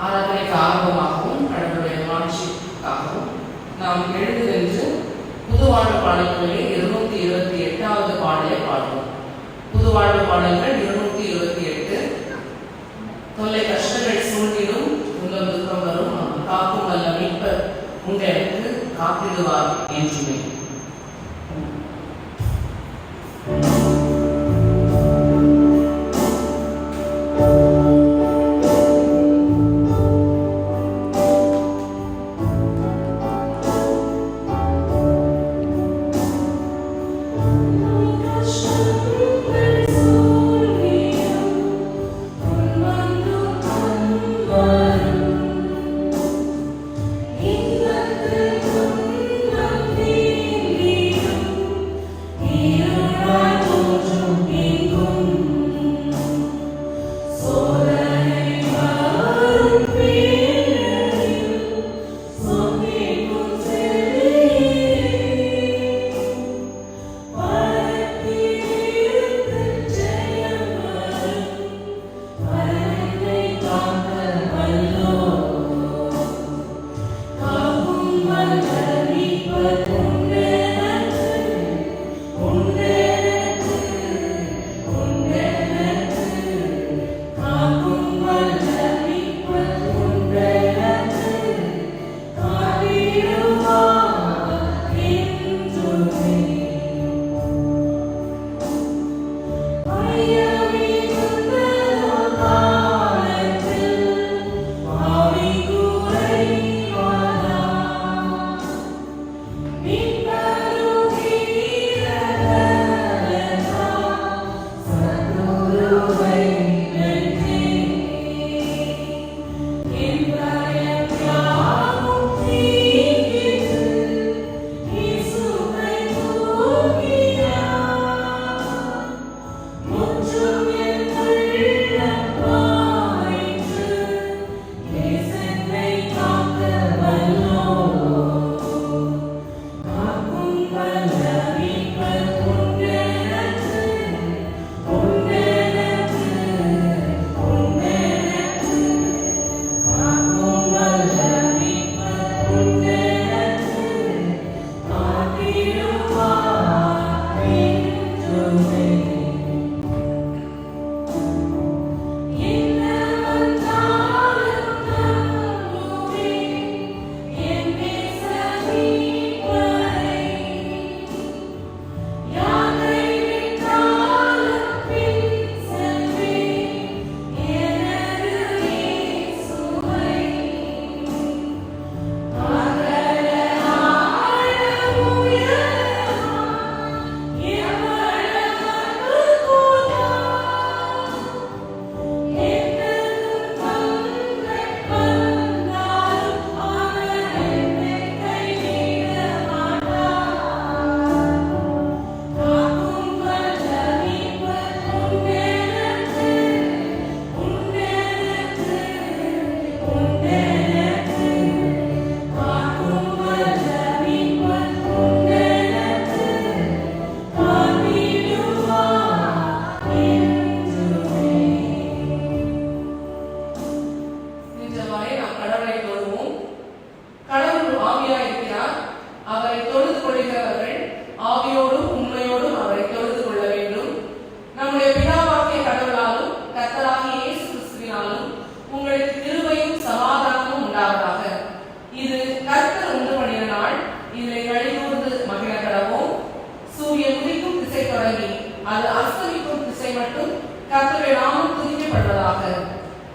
ஆராதனைக்கு ஆர்வமாகவும் கடவுளுடைய மாட்சிக்காகவும் நாம் எழுந்து புதுவாழ்வு பாடல்களிலே 228வது பாடலை பாடுவோம். புதுவாழ்வு பாடல்கள் 228. தொல்லை கஷ்டங்கள் சூழ்ந்திடும் துன்பம் துக்கம் வரும், காக்கும் வல்ல மீட்பர் உங்களுக்கு காத்திடுவார் என்றுமே.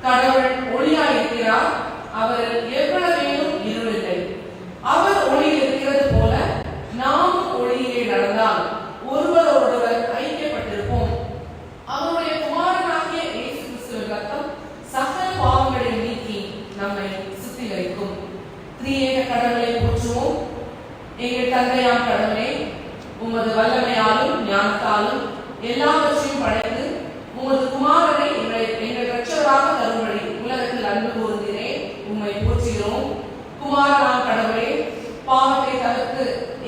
கடவுள் ஒளியாயிருக்கிறார், அவர் எவ்வளவேனும் இருளில்லை. அவர் ஒளியில் இருக்கிறது போல நாமும் ஒளியிலே நடந்தால் ஒருவரோடொருவர் ஐக்கியப்பட்டிருப்போம். அவருடைய குமாரனாகிய இயேசு கிறிஸ்துவின் ரத்தம் சகல பாவங்களை நீக்கி நம்மை சுத்திகரிக்கும். திரியேக கடவுளை போற்றுவோம். எங்கள் தந்தையாம் கடவுளே, உமது வல்லமையாலும் ஞானத்தாலும் எல்லாவற்றையும் படைத்து உமது குமாரனை எங்கள் இரட்சகராக தரும்படி உலகத்தில் அன்பு கூர்ந்தீரே, உம்மை போற்றுகிறோம். குமாரனாம் கடவுளே, பாவத்தை தவிர்த்து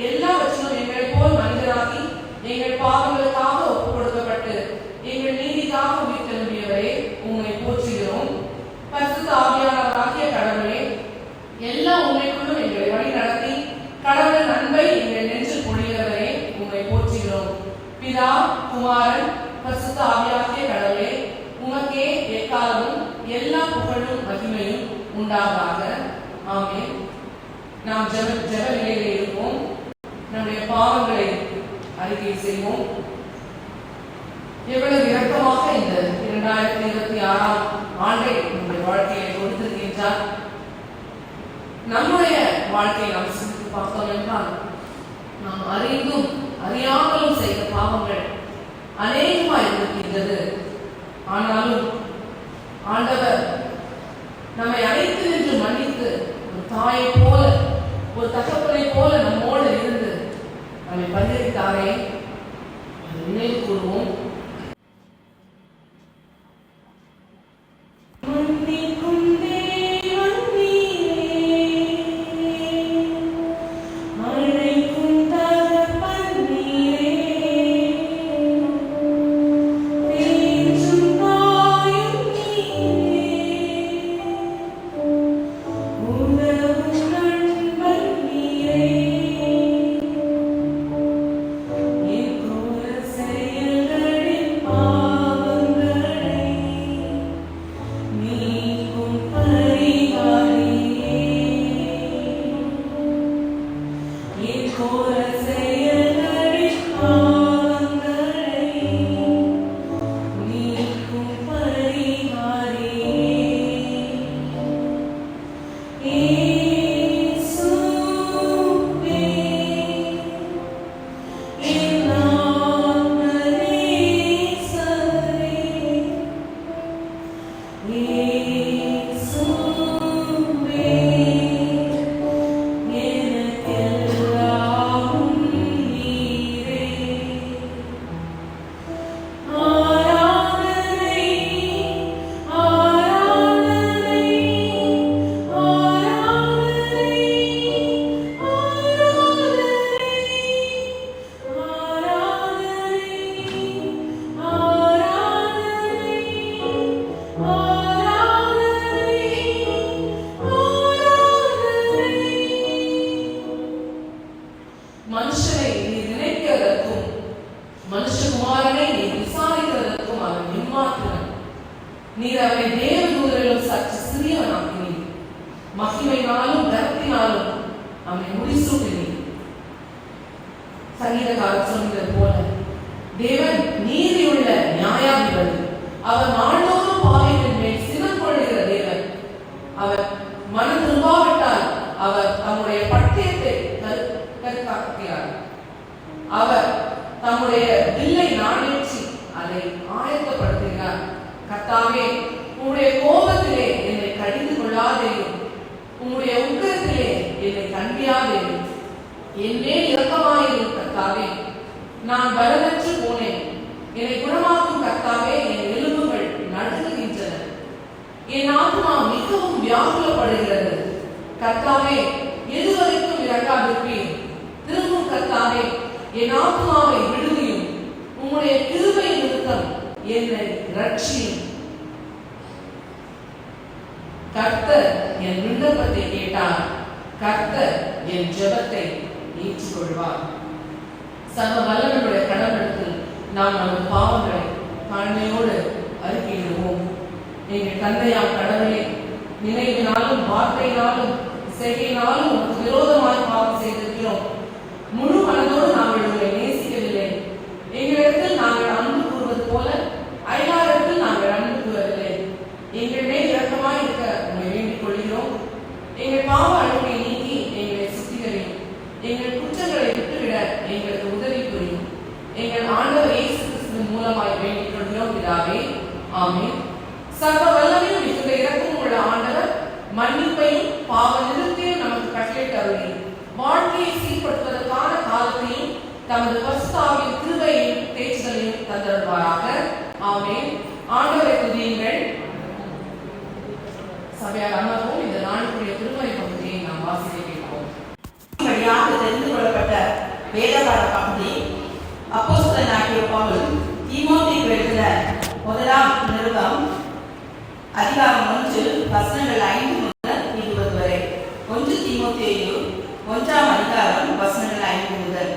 எல்லாவற்றிலும் எங்களை போல் மனிதராகி எங்கள் பாவங்களுக்காக ஒப்புக் கொடுக்கப்பட்டு எங்கள் நீதிக்காக உயிர் திரும்பியவரே, உம்மை போற்றுகிறோம். பரிசுத்த ஆவியானவராக மகிமையும் உண்டாவதாக. ஆமென். நாம் ஜெப நிலையிலே இருப்போம். நம்முடைய பாவங்களை அறிக்கை செய்வோம். எவ்வளவு இரக்கமாக இந்த 2026ஆம் ஆண்டை நம்முடைய வாழ்க்கையை கொடுத்திருக்கின்றார். நம்முடைய வாழ்க்கையை நாம் சிந்தித்து பார்த்தோம் என்றால், நாம் அறிந்தும் அறியாமலும் செய்த பாவங்கள் அநேகமாக இருக்கின்றது. ஆனாலும் ஆண்டவர் நம்மை அழைத்து நின்று மன்னித்து ஒரு தாயை போல, ஒரு தகப்பனை போல நம்மோடு இருந்து நம்மை பரிகரித்தாரே, அதை நினைவு கூறுவோம். மனுஷனை நீ நினைக்கிறதற்கும் மனுஷகுமாரனை நீ விசாரிக்கிறதற்கும் அவன் எம்மாத்திரன். நீர் அவனை தேவதூதரிலும் சற்று சிறியவனாக்கினீர். மகிமையினாலும் கனத்தினாலும் அவனை முடிசூட்டினீர். சங்கீதக்காரர் சொன்னது போல, தேவன் நீதியுள்ள நியாயாதிபதி. அவர் நாள்தோறும் பாவிகளின் மேல் சினம் கொள்ளுகிற தேவன். அவர் மனம் திரும்பாவிட்டால் அவர் தம்முடைய பட்டயத்தை கருத்தாக்குகிறார். அவர் தம்முடைய வில்லை நாணேற்றி அதை ஆயத்தப்படுத்துகிறார். கர்த்தாவே, உம்முடைய கோபத்திலே என்னை கடிந்து கொள்ளாதேயும், உம்முடைய உக்கிரத்திலே என்னை கண்டியாதேயும். என்னே இரக்கமாயிரும் கர்த்தாவே. நான் பலனற்று போனேன். என்னை குணமாக்கும் கர்த்தாவே, என் எலும்புகள் நடுங்குகின்றன. என் ஆத்மா மிகவும் வியாகுலப்படுகிறது. கர்த்தாவே, எதுவரைக்கும் இறக்காதிருப்பேன்? திரும்பும் கர்த்தாவே, என் ஆத்மாவை விடுவியும். உம்முடைய கிருபை நிமித்தம் என்னை ரட்சியும். கர்த்தர் என் விண்ணப்பத்தை கேட்டார். கர்த்தர் என் ஜெபத்தை ஏற்றுக்கொள்வார். சர்வ வல்லவருடைய கடவுளுக்கு நாம் நமது பாவங்களை தாழ்மையோடு அறிக்கையிடுவோம். எங்கள் தந்தையாம் கடவுளே, நினைவினாலும் வார்த்தையினாலும் செய்கையினாலும் உனக்கு விரோதமாய் பாவம் செய்திருக்கிறோம். முழு மனதோடு நாங்கள் உங்களை நேசிக்கவில்லை. எங்களிடத்தில் நாங்கள் அன்பு கூறுவது போல அயலாரிடத்தில் நாங்கள் அன்பு கூறவில்லை. எங்கள் மேல் இரக்கமாய் இருக்க உங்களை வேண்டிக் கொள்கிறோம். எங்கள் பாவ அழுகை நீக்கி எங்களை சுத்திகரியும். எங்கள் குற்றங்களை விட்டுவிட எங்களுக்கு உதவி புரியும். எங்கள் ஆண்டவர் இயேசு கிறிஸ்துவின் மூலமாய் வேண்டிக் கொள்கிறோம் பிதாவே. ஆமென். சர்வ வல்லமையும் மிகுந்த இரக்கமும் உள்ள ஆண்டவர் மன்னிப்பையும் பாவ நிறுத்தையும் நமக்கு கட்டளையிட்டு அருளி வாழ்க்கையை சீர்படுத்துவதற்கான காலத்தையும் தமது பரிசுத்தாவின் கிருபையையும் தேற்றுதலையும் தந்தருள்வாராக. ஆமென். ஆண்டவரை துதியுங்கள். சபையார் அமர்வோம். இந்த நாளுக்குரிய திருமறை பகுதியை நாம் வாசிக்க கேட்போம். வழியாக தெரிந்து கொள்ளப்பட்ட வேதபாட பகுதி அப்போஸ்தலனாகிய பவுல் தீமோத்தேயுவுக்கு எழுதின முதலாம் நிருபம் அதிகாரம் 1 வசனங்கள் 5 முதல் 20 வரை. 1 தீமோத்தேயு 1ஆம் அதிகாரம் வசனங்கள் 5 முதல்.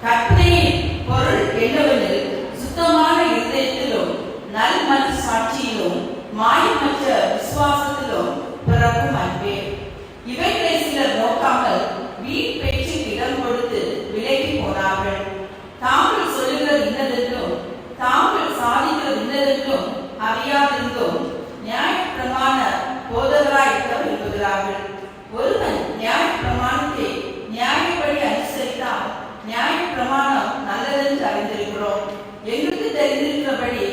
கற்பனையின் பொருள் என்னவெனில், சுத்தமான இதயத்திலும் நல் மனசாட்சியிலும் மாயமற்ற விசுவாசத்திலும் பிறக்கும் அன்பே. இவைகளை சிலர் நோக்காமல் வீண் பேச்சுக்கு இடம் கொடுத்து விலகி போனார்கள். தாங்கள் சொல்லுகிற இன்னதென்றும் தாங்கள் சாதிக்கிற இன்னதென்றும் அறியாதிருந்தும் நியாயப்பிரமாண போதகராய் இருக்க விரும்புகிறார்கள். ஒருவன் நியாயப்பிரமாணத்தை நியாயப்படி அனுசரித்தால் நியாயப்பிரமாணம் நல்லதென்று அறிந்திருக்கிறோம். எங்களுக்கு தெரிந்திருக்கிறபடி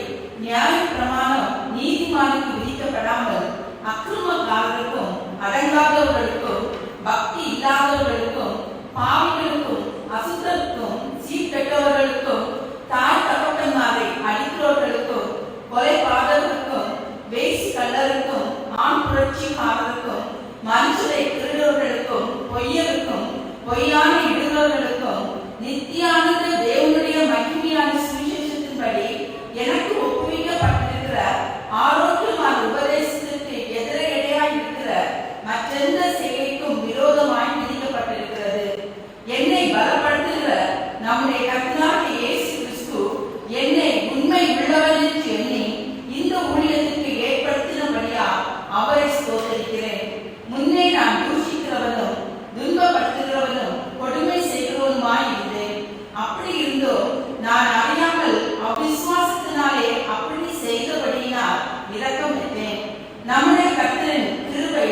நியாயப்பிரமாணம் நீதிமானுக்கு விதிக்கப்படாமல் அக்கிரமக்காரருக்கும் அடங்காதவர்களுக்கும் பக்தி இல்லாதவர்களுக்கும் பாவிகளுக்கும் அசுத்தருக்கும் சீர்கெட்டவர்களுக்கும் தாய் தகப்பன்மாரை அடிக்கிறவர்களுக்கும் கொலைபாதகருக்கும் வேசி கள்ளருக்கும் ஆண் புரட்சிக்காரருக்கும் மனுஷரை திருடுவர்களுக்கும் பொய்யருக்கும் பொய்யான இடுகிறவர்களுக்கும் நித்தியானந்த தேவனுடைய மகிமையான சுவிசேஷத்தின்படி எனக்கு ஒப்புவிக்கப்பட்டிருக்கிற ஆரோக்கியமான உபதேசத்திற்கு எதிரையடையாய் இருக்கிற மற்றெந்த செய்கைக்கும் விரோதமாய் விதிக்கப்பட்டிருக்கிறது. என்னை பலப்படுத்துகிற நம்முடைய கர்த்தராகிய இயேசு கிறிஸ்து என்னை உண்மை உள்ளவர் என்று எண்ணி இந்த ஊழியத்திற்கு ஏற்படுத்தினபடியா அவரை ஸ்தோத்திரிக்கிறேன். முன்னே நான் தூஷிக்கிறவனும் துன்பப்படுத்துகிறவனும் கொடுமை செய்கிறவனுமாய் இருந்தேன். அப்படி இருந்தோம் நான் அறியாமல் அவிசுவாசத்தினாலே அப்படி செய்தபடியினால் இரக்கம் பெற்றேன். நம்முடைய கர்த்தரின் கிருபை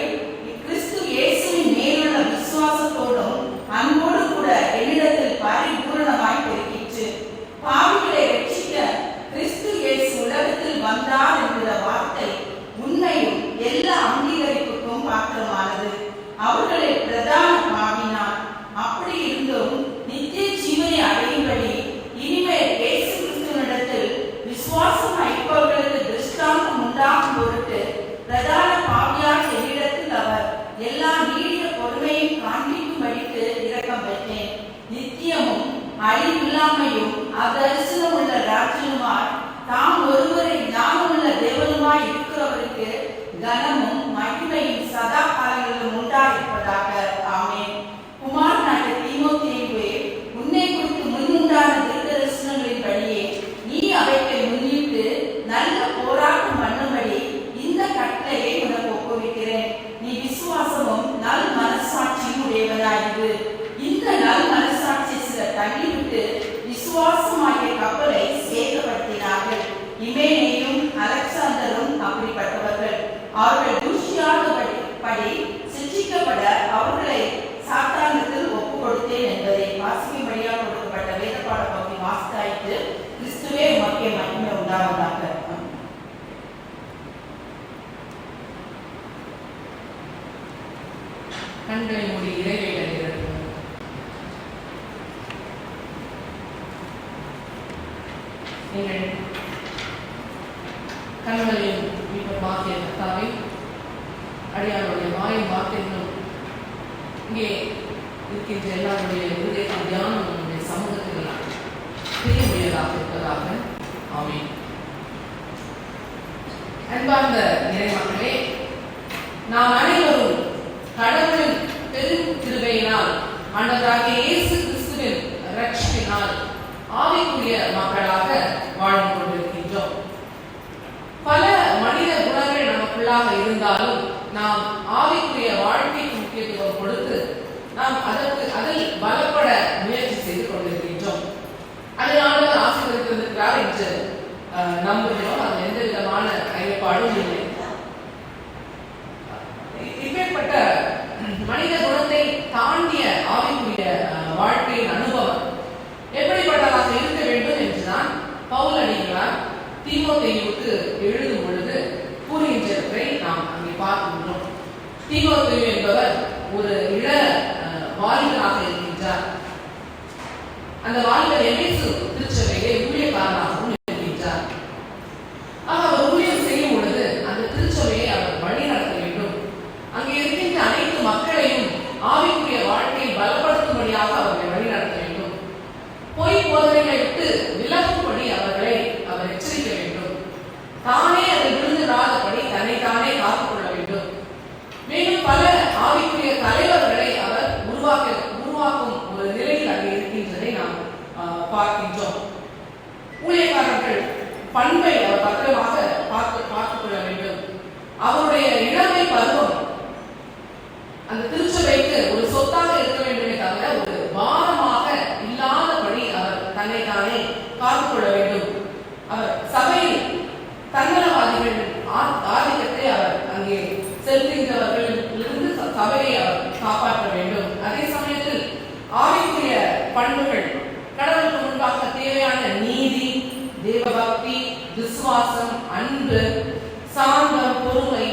கிறிஸ்து இயேசுவின் மேலுள்ள விசுவாசத்தோடும் அன்போடு கூட என்னிடத்தில் பரிபூரணமாய் பெருகிற்று. பாவிகளை ரட்சிக்க கிறிஸ்து இயேசு உலகத்தில் வந்தார் என்கிற வார்த்தை உண்மையும் எல்லா அங்கீகரிப்புக்கும் பாத்திரமானது. அவர்களை பிரதான பாவினார். அப்படி இருந்தும் நித்திய ஜீவனை அடையும்படி இனிமேல் இயேசு கிறிஸ்துவினிடத்தில் விசுவாசம் வைப்பவர்களுக்கு திருஷ்டாந்தம் உண்டாகும் பொருட்டு பிரதான பாவியாக என்னிடத்தில் அவர் எல்லா நீடிய பொறுமையும் காண்பிக்கும்படிக்கு இரக்கம் பெற்றேன். நித்தியமும் அழிவில்லாமையும் அதரிசனம் உள்ள ராஜ்யமாய் தாம் ஒருவரை ஞானமுள்ள தேவனுமாய் இருக்கிறவருக்கு கனமும் மகிமையும் சதா காலங்களிலும் உண்டாயிருப்பதாக. ஆமென். குமாரனாகிய தீமோத்தேயுவே, உன்னை குறித்து முன்னுண்டான தீர்க்கதரிசனங்களின் படியே நீ அவைகளை முன்னிட்டு நல்ல போராட்டம் பண்ணும்படி இந்த கட்டளையை உனக்கு ஒப்புவிக்கிறேன். நீ விசுவாசமும் நல் மனசாட்சியும் உடையவனாயிரு. இந்த நல் மனசாட்சி சிலர் தள்ளிவிட்டு விசுவாசமாகிய கப்பலை சேதப்படுத்தினார்கள். இமேனேயும் அலெக்சாந்தரும் அப்படிப்பட்டவர்கள். அவர்கள் தூஷியாதபடி சிக்ஷிக்கப்பட அவர்களை சாத்தானுக்கு ஒப்பு கொடுத்தேன் என்பதை வாசிக்கும்படியாக கொடுக்கப்பட்ட வேத பாட பகுதி வாசித்தாயிற்று. கிறிஸ்துவே உமக்கே மகிமை உண்டாவதாக. கண்களை மூடி இறைவை அடைகிறது. நீங்கள் கண்களையும் மீட்பமாகிய கர்த்தாவை அடியாருடைய வாயின் வார்த்தைகளும் இங்கே இருக்கின்ற எல்லாருடைய இருதய தியானம் நம்முடைய சமூகத்தில் தெரியக்கூடியதாக இருப்பதாக. ஆமென். அன்பார்ந்த இறைமக்களே, நாம் அனைவரும் கடவுளின் பெரும் கிருபையினால் ஆண்டவராகிய இயேசு கிறிஸ்துவின் ரட்சிப்பினால் ஆவிக்குரிய மக்களாக வாழ்ந்து கொண்டிருக்கின்றோம். பல மனித குணங்கள் நமக்குள்ளாக இருந்தாலும் நாம் ஆவிக்குரிய வாழ்க்கைக்கு முக்கியத்துவம் கொடுத்து நாம் அதில் பலப்பட முயற்சி செய்து கொண்டிருக்கின்றோம். அதனால ஆசீர்வதித்திருக்கிறார் என்று நம்புகிறோம். அது எந்த விதமான ஐயப்பாடும் இல்லை. இப்பேற்பட்ட மனித குணத்தை தாண்டிய ஆவிக்குரிய வாழ்க்கையின் அனுபவம் எப்படிப்பட்டதாக இருக்க வேண்டும் என்றுதான் பவுல் அடிகளார் தீமோத்தேயுவுக்கு எழுதும் பொழுது கூறுகின்றதை நாம் அங்கே பார்க்கின்றோம். தீமோத்தேயு என்பவர் ஒரு இள வாலிபனாக இருக்கின்றார். அந்த வாலிபர் எபேசு திருச்சபையிலே ஊழியக்காரனாகவும் இருக்கின்றார். அவர் ஊழியம் செய்யும் பொழுது அந்த திருச்சபையை அவர் வழிநடத்த வேண்டும். அங்கே இருக்கின்ற அனைத்து மக்களையும் ஆவிக்குரிய வாழ்க்கையை பலப்படுத்தும்படியாக அவர்களை வழிநடத்த வேண்டும். பொய் போதனைகளை விட்டு விலகும்படி அவர்களை அவர் எச்சரிக்க வேண்டும். தானே அதை விழுந்துடாதபடி தன்னைத்தானே காத்துக் கொள்ள வேண்டும். மேலும் பல ஆவிக்குரிய தலைவர்களை அவர் உருவாக்கும் ஒரு நிலையில் அங்கே இருக்கின்றதை நாம் பார்க்கின்றோம். ஊழியக்காரர்கள் பண்பை அவர் பத்திரமாக பார்த்துக் கொள்ள வேண்டும். அவருடைய அந்த திருச்சபைக்கு ஒரு சொத்தாக இருக்க வேண்டுமே தவிர ஒரு பாரமாக இல்லாதபடி அவர் தன்னை தானே காத்துக்கொள்ள வேண்டும். அவர் சபையில் தன்னலவாதிகள் ஆதிக்கத்தை அவர் அங்கே செலுத்துகின்றவர்களிலிருந்து சபையை அவர் காப்பாற்ற வேண்டும். அதே சமயத்தில் ஆவிக்குரிய பண்புகள், கடவுளுக்கு முன்பாக தேவையான நீதி, தேவபக்தி, விசுவாசம், அன்பு, சாந்தம், பொறுமை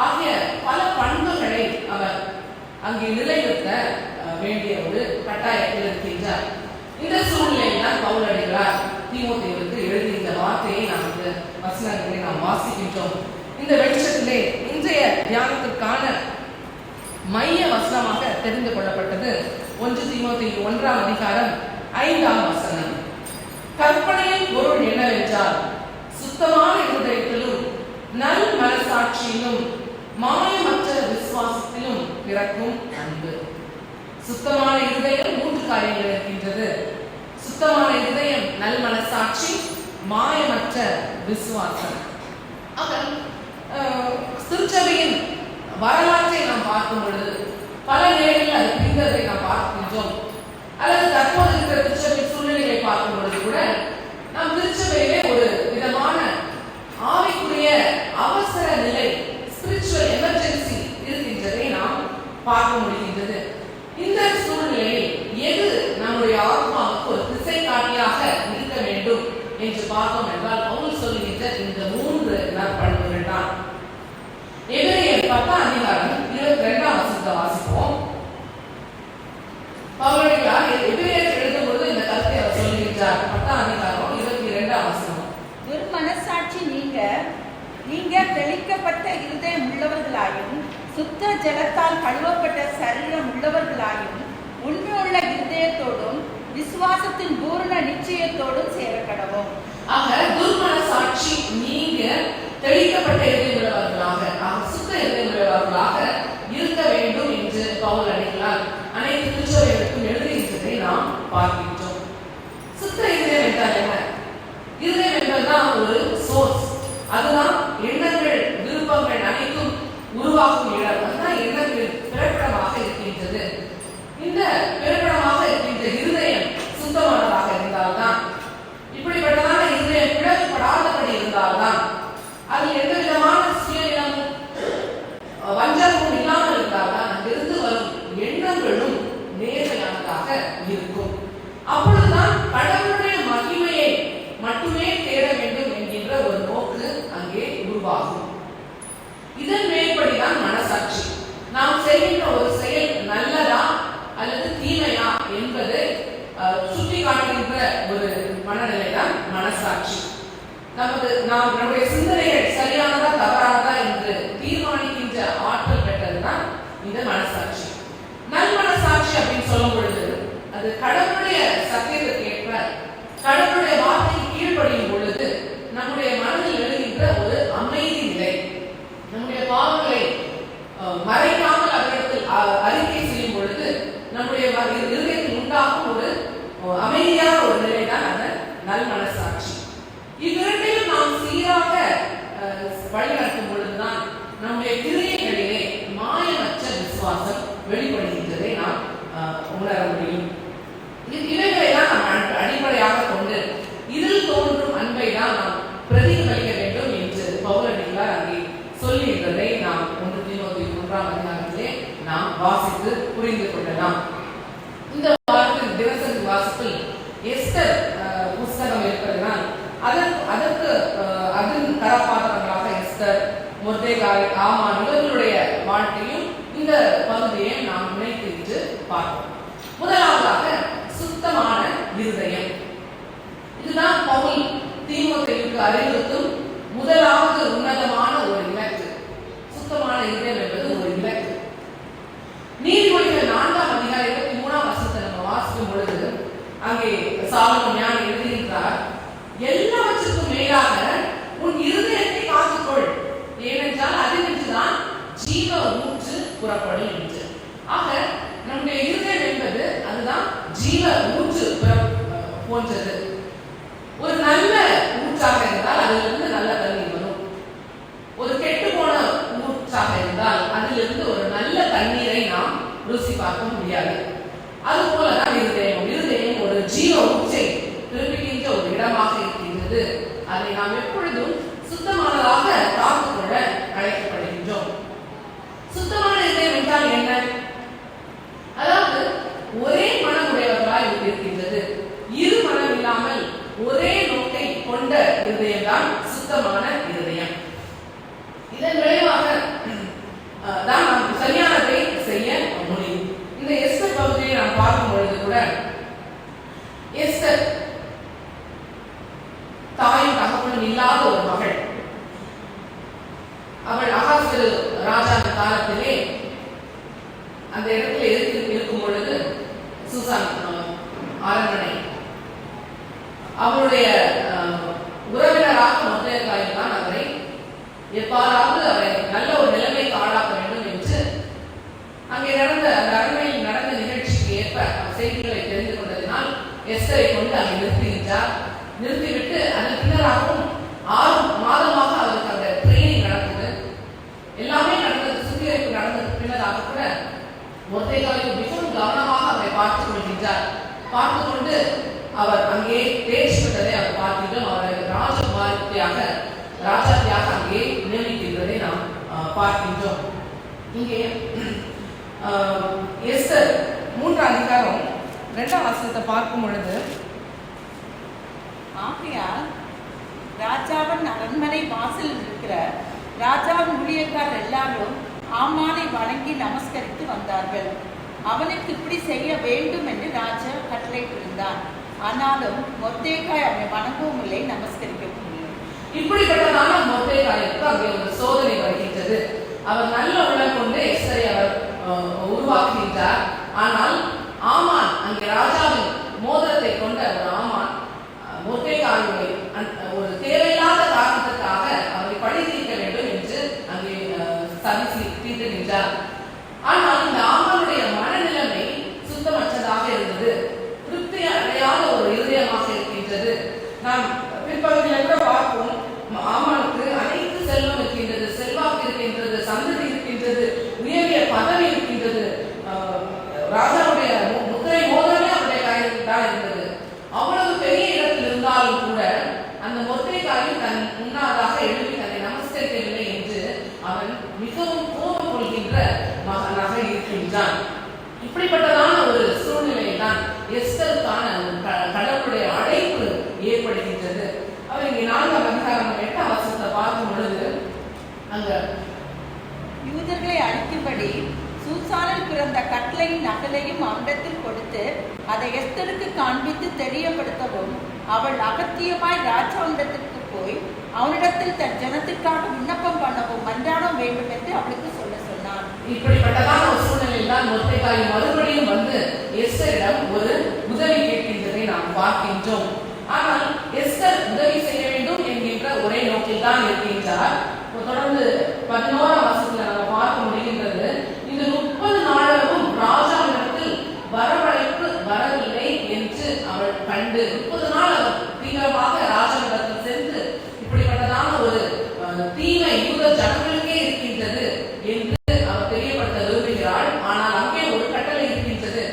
ஆகிய பல பண்புகளை அவர் அங்கே நிலைநிறுத்த வேண்டிய ஒரு கட்டாயத்தில் இருக்கின்றார். இந்த சூழ்நிலையில் தான் பவுலடிகளார் தீமோத்தேயுவுக்கு எழுதிய இந்த வார்த்தையை நாம் இந்த வசனங்களை நாம் வாசிக்கின்றோம். இந்த வெளிச்சத்திலே இன்றைய தியானத்திற்கான மைய வசனமாக தெரிந்து கொள்ளப்பட்டது 1 தீமோத்தேயு 1ஆம் அதிகாரம் 5ஆம் வசனம். கற்பனையின் பொருள் என்னவென்றால், சுத்தமான இருதயத்திலும் நல் மனசாட்சியிலும் மாயமற்ற விசுவாசத்திலும் பிறக்கும் அன்பு. சுத்தமான இருதயம் 3 காரியங்கள் இருக்கின்றது. சுத்தமான இருதயம், நல் மனசாட்சி, மாயமற்ற விசுவாசம். திருச்சபையின் வரலாற்றை நாம் பார்க்கும் பொழுது பல நேரங்களில் அது பிரிந்ததை நாம் பார்க்கின்றோம். அல்லது தற்போது இருக்கிற திருச்சபை சூழ்நிலையை பார்க்கும் பொழுது கூட நாம் திருச்சபையிலே ஒரு விதமான ஆவிக்குரிய அவசர நிலை, ஸ்பிரிச்சுவல் எமர்ஜென்சி இருக்கின்றதை நாம் பார்க்க முடிகின்றது. இந்த சூழ்நிலையில் எது நம்முடைய ஆத்மாவுக்கு ஒரு திசை காட்டியாக இருக்க வேண்டும் என்று பார்த்தோம் என்றால், பவுல் சொல்லுகின்ற இந்த 3 நற்பண்புகள் தான். எபிரேயர் 10ஆம் அதிகாரம் 22ஆம் வசனத்தை வாசிப்போம். பவுலடிகளார் எபிரேயர் எழுதும் பொழுது இந்த கருத்தை அவர் சொல்லுகின்றார். 10ஆம் அதிகாரம் 22ஆம் வசனம். துர்மனசாட்சி நீங்க தெளிக்கப்பட்ட இருதயம் உள்ளவர்களாயும் சுத்த ஜலத்தால் கழுவப்பட்ட சரீரம் உள்ளவர்களாயும் உண்மையுள்ள இருதயத்தோடும் விசுவாசத்தின் பூரண நிச்சயத்தோடும் சேரக்கடவும். ஆக துர்மனசாட்சி நீங்க தெளிக்கப்பட்ட இருதயம் உள்ளவர்களாக, சுத்த இருதயம் உள்ளவர்களாக இருக்க வேண்டும் என்று பவுல் அடிகளார் அனைத்து திருச்சபைகளுக்கும் எழுதுகின்றதை நாம் பார்க்கின்றோம். சுத்த இருதயம் என்றால் என்ன? இருதயம் என்பதுதான் ஒரு சோர்ஸ். அதுதான் எண்ணங்கள், விருப்பங்கள் அனைத்தும் உருவாக்கும் இடம். அதுதான் எண்ணங்கள் பிறப்பிடமாக இருக்கின்றது. இந்த பிறப்பிடமாக இருக்கின்ற இருதயம் சுத்தமானதாக இருந்தால்தான், இப்படிப்பட்டதான இருதயம் பிளவுபடாதபடி இருந்தால்தான், அதில் எந்த விதமான சுயநலமும் வஞ்சகமும் இல்லாமல் இருந்தால்தான் அங்கிருந்து வரும் எண்ணங்களும் நேர்மையானதாக இருக்கும். அப்பொழுதுதான் கடவுளுடைய மகிமையை மட்டுமே தேட வேண்டும் என்கின்ற ஒரு நோக்கு அங்கே உருவாகும். இதன் மேற்படிதான் மனசாட்சி. நாம் செய்கின்ற ஒரு செயல் நல்லதா அல்லது தீமையா என்பதை சுட்டி காட்டுகின்ற ஒரு மனநிலைதான் மனசாட்சி. நம்முடைய சிந்தனைகள் சரியானதா தவறானதா என்று தீர்மானிக்கின்ற ஆற்றல் பெற்றதுதான் இந்த மனசாட்சி. நல் மனசாட்சி அப்படின்னு சொல்லும் பொழுது அது கடவுளுடைய சத்தியத்திற்கு ஏற்ப, கடவுளுடைய வார்த்தைக்கு கீழ்ப்படியும் பொழுது நம்முடைய மனதில் எழுகின்ற ஒரு அமைதி நிலை, நம்முடைய பாவங்களை மறைக்காமல் அவரிடத்தில் அறிக்கை செய்யும் பொழுது நம்முடைய இருதயத்தில் உண்டாகும் ஒரு அமைதியான ஒரு நிலை தான் அந்த நல் மனசாட்சி. இவ்விரண்டையும் நாம் சீராக வழிநடத்தும் பொழுதுதான் நம்முடைய கிரியைகளிலே மாயமற்ற விசுவாசம் வெளிப்படுகின்றதை நாம் உணர முடியும். இவைகளை தான் நாம் அடிப்படையாக கொண்டு இதில் தோன்றும் அன்பை தான் நாம் பிரதிபலிக்க வேண்டும் என்று பவுலடிகளார் அங்கே சொல்லியிருந்ததை நாம் 1 தீமோத்தேயு 1ஆம் அதிகாரத்திலே நாம் வாசித்து புரிந்து கொள்ளலாம். இந்த வாரத்தில் தினசரி வாசிப்பில் எஸ்தர் புஸ்தகம் இருப்பதுதான் அதற்கு அதன் கதாபாத்திரங்களாக எஸ்தர், மொர்தெகாய், ஆமான் இவர்களுடைய வாழ்க்கையும் இந்த பகுதியை நாம் நினைத்து பார்ப்போம். முதலாவதாக சுத்தமான இருதயம். இதுதான் பவுல் தீமோத்தேயுவுக்கு அறிவுறுத்தும் முதலாவது உன்னதமான ஒரு இலக்கு. சுத்தமான இருதயம் என்பது ஒரு இலக்கு. நீதிமொழிகள் 4ஆம் அதிகாரம் 23ஆம் வசனத்தை நம்ம வாசிக்கும் பொழுது அங்கே சாலமோன் ஞானி எழுதுகின்றார், எல்லாவற்றுக்கும் மேலாக உன் இருதயத்தை காத்துக்கொள், ஏனென்றால் அதிலிருந்துதான் ஜீவ ஊற்று புறப்படும் என்று. ஆக நம்முடைய இருதயம் என்பது அதுதான் ஜீவ ஊற்று போன்றது. ஒரு நல்ல ஊற்றாக இருந்தால் அதிலிருந்து நல்ல தண்ணீர் வரும். ஒரு கெட்டு போன ஊற்றாக இருந்தால் அதிலிருந்து ஒரு நல்ல தண்ணீரை நாம் காலத்திலே அந்த இடத்துல இருக்கும் பொழுது சூசான் அரண்மனை அவருடைய உறவினராக மொர்தெகாய் தான் அவரை எப்பாராவது அவரை நல்ல ஒரு நிலைமைக்கு ஆளாக்க வேண்டும் என்று அங்கே நடந்த அந்த அரண்மனையில் நடந்த நிகழ்ச்சிக்கு ஏற்ப செய்திகளை தெரிந்து கொண்டதினால் எஸ்தரை கொண்டு அங்கே நிறுத்துகின்றார். நிறுத்திவிட்டு அதன் பின்னராகவும் 6 மாதமாக அவருக்கு அந்த ட்ரெயினிங் நடந்தது. எல்லாமே நடந்தது, சுத்திகரிப்பு நடந்தது. பின்னராக கூட மொர்தெகாய் மிகவும் கவனமாக அவரை பார்த்துக் கொள்கின்றார். பார்த்து கொண்டு அவர் அங்கே தேர்ச்சி பெற்றதை அவர் பார்க்கின்றோம். அவரை ராஜாத்தியாக அங்கே நியமிக்கின்றதை நாம் பார்க்கின்றோம். இங்கே எஸ்தர் 3ஆம் அதிகாரம் 2ஆம் வசனத்தை பார்க்கும் பொழுது, ஆகையால் ராஜாவின் அரண்மனை வாசலில் இருக்கிற ராஜாவின் ஊழியக்காரர் எல்லாரும் ஆமானை வணங்கி நமஸ்கரித்து வந்தார்கள். அவனுக்கு இப்படி செய்ய வேண்டும் என்று ராஜா கட்டளையிட்டிருந்தான். ஆனாலும் மொர்தெகாய் அவனை வணங்கவும் இல்லை, நமஸ்கரிக்கவும் இல்லை. இப்படிப்பட்டதான மொர்தெகாய்க்கு அங்கே ஒரு சோதனை வருகின்றது. அவர் நல்ல உள்ளம் கொண்டு எஸ்தரை அவர் உருவாக்குகின்றார். ஆனால் ஆமான் அங்கே ராஜாவின் மோதிரத்தை கொண்ட ஒரு ஆமான் மொர்தெகாயை ஒரு தேவையில்லாத காரணத்திற்காக அவரை பழி தீர்க்க வேண்டும் என்று அங்கே சதி தீர்த்துகின்றார். ஆனால் இந்த ஆமானுடைய மனநிலைமை சுத்தமற்றதாக இருந்தது. திருப்தி அடையாத ஒரு இருதயமாக இருக்கின்றது. நாம் பிற்பகுதியில் கூட பார்ப்போம், ஆமானுக்கு அனைத்து செல்வம் இருக்கின்றது, செல்வாக்கு இருக்கின்றது, சந்ததி இருக்கின்றது, உயரிய பதவி இருக்கின்றது, ராஜாவுடைய முத்திரை மோதிரமே அவருடைய கையில் தான் இருந்தது. அவ்வளவு பெரிய இடத்தில் இருந்தாலும் கூட அந்த மொர்தெகாய் தன் முன்னாதாக எழுதி தன்னை நமஸ்கரிக்கவில்லை என்று அவன் மிகவும் கோபம் கொள்கின்ற மகனாக இருக்கின்றான். இப்படிப்பட்டதான ஒரு சூழ்நிலை தான் எஸ்தருக்கான கடவுளுடைய அழைப்பு ஏற்படுகின்றது. அவர் இங்கே 4ஆம் அதிகாரம் 8ஆம் வசனத்தை பார்க்கும் பொழுது, அங்க யூதர்களை அழிக்கும்படி சூசானில் பிறந்த கட்டளையின் நகலையும் அவனிடத்தில் கொடுத்து அதை எஸ்தருக்கு காண்பித்து தெரியப்படுத்தவும், அவள் அகத்தியமாய் ராஜாவிடத்திற்கு போய் அவனிடத்தில் தன் ஜனத்திற்காக விண்ணப்பம் பண்ணவும் மன்றாட வேண்டும் என்று அவளுக்கு சொல்ல சொன்னான். இப்படிப்பட்டதான ஒரு சூழ்நிலையில் தான் மொர்தெகாய் மறுபடியும் வந்து எஸ்தரிடம் ஒரு உதவி கேட்கின்றதை நாம் பார்க்கின்றோம். ஆனால் எஸ்தர் உதவி செய்ய வேண்டும் என்கின்ற ஒரே நோக்கில் தான் இருக்கின்றார். தொடர்ந்து 11ஆம் வசனத்துல நம்ம பார்க்க முடிகின்றது, இந்த 30 நாளவும் ராஜாவிடத்தில் வரவழைப்பு வரவில்லை என்று அவள் கண்டு 30 நாள் அவர் தீவிரமாக ராஜாவிடத்தில் சென்று இப்படிப்பட்டதான ஒரு தீமை யூத ஜனங்களுக்கே இருக்கின்றது என்று அவர் தெரியப்படுத்த விரும்புகிறாள். ஆனால் அங்கே ஒரு கட்டளை இருக்கின்றது,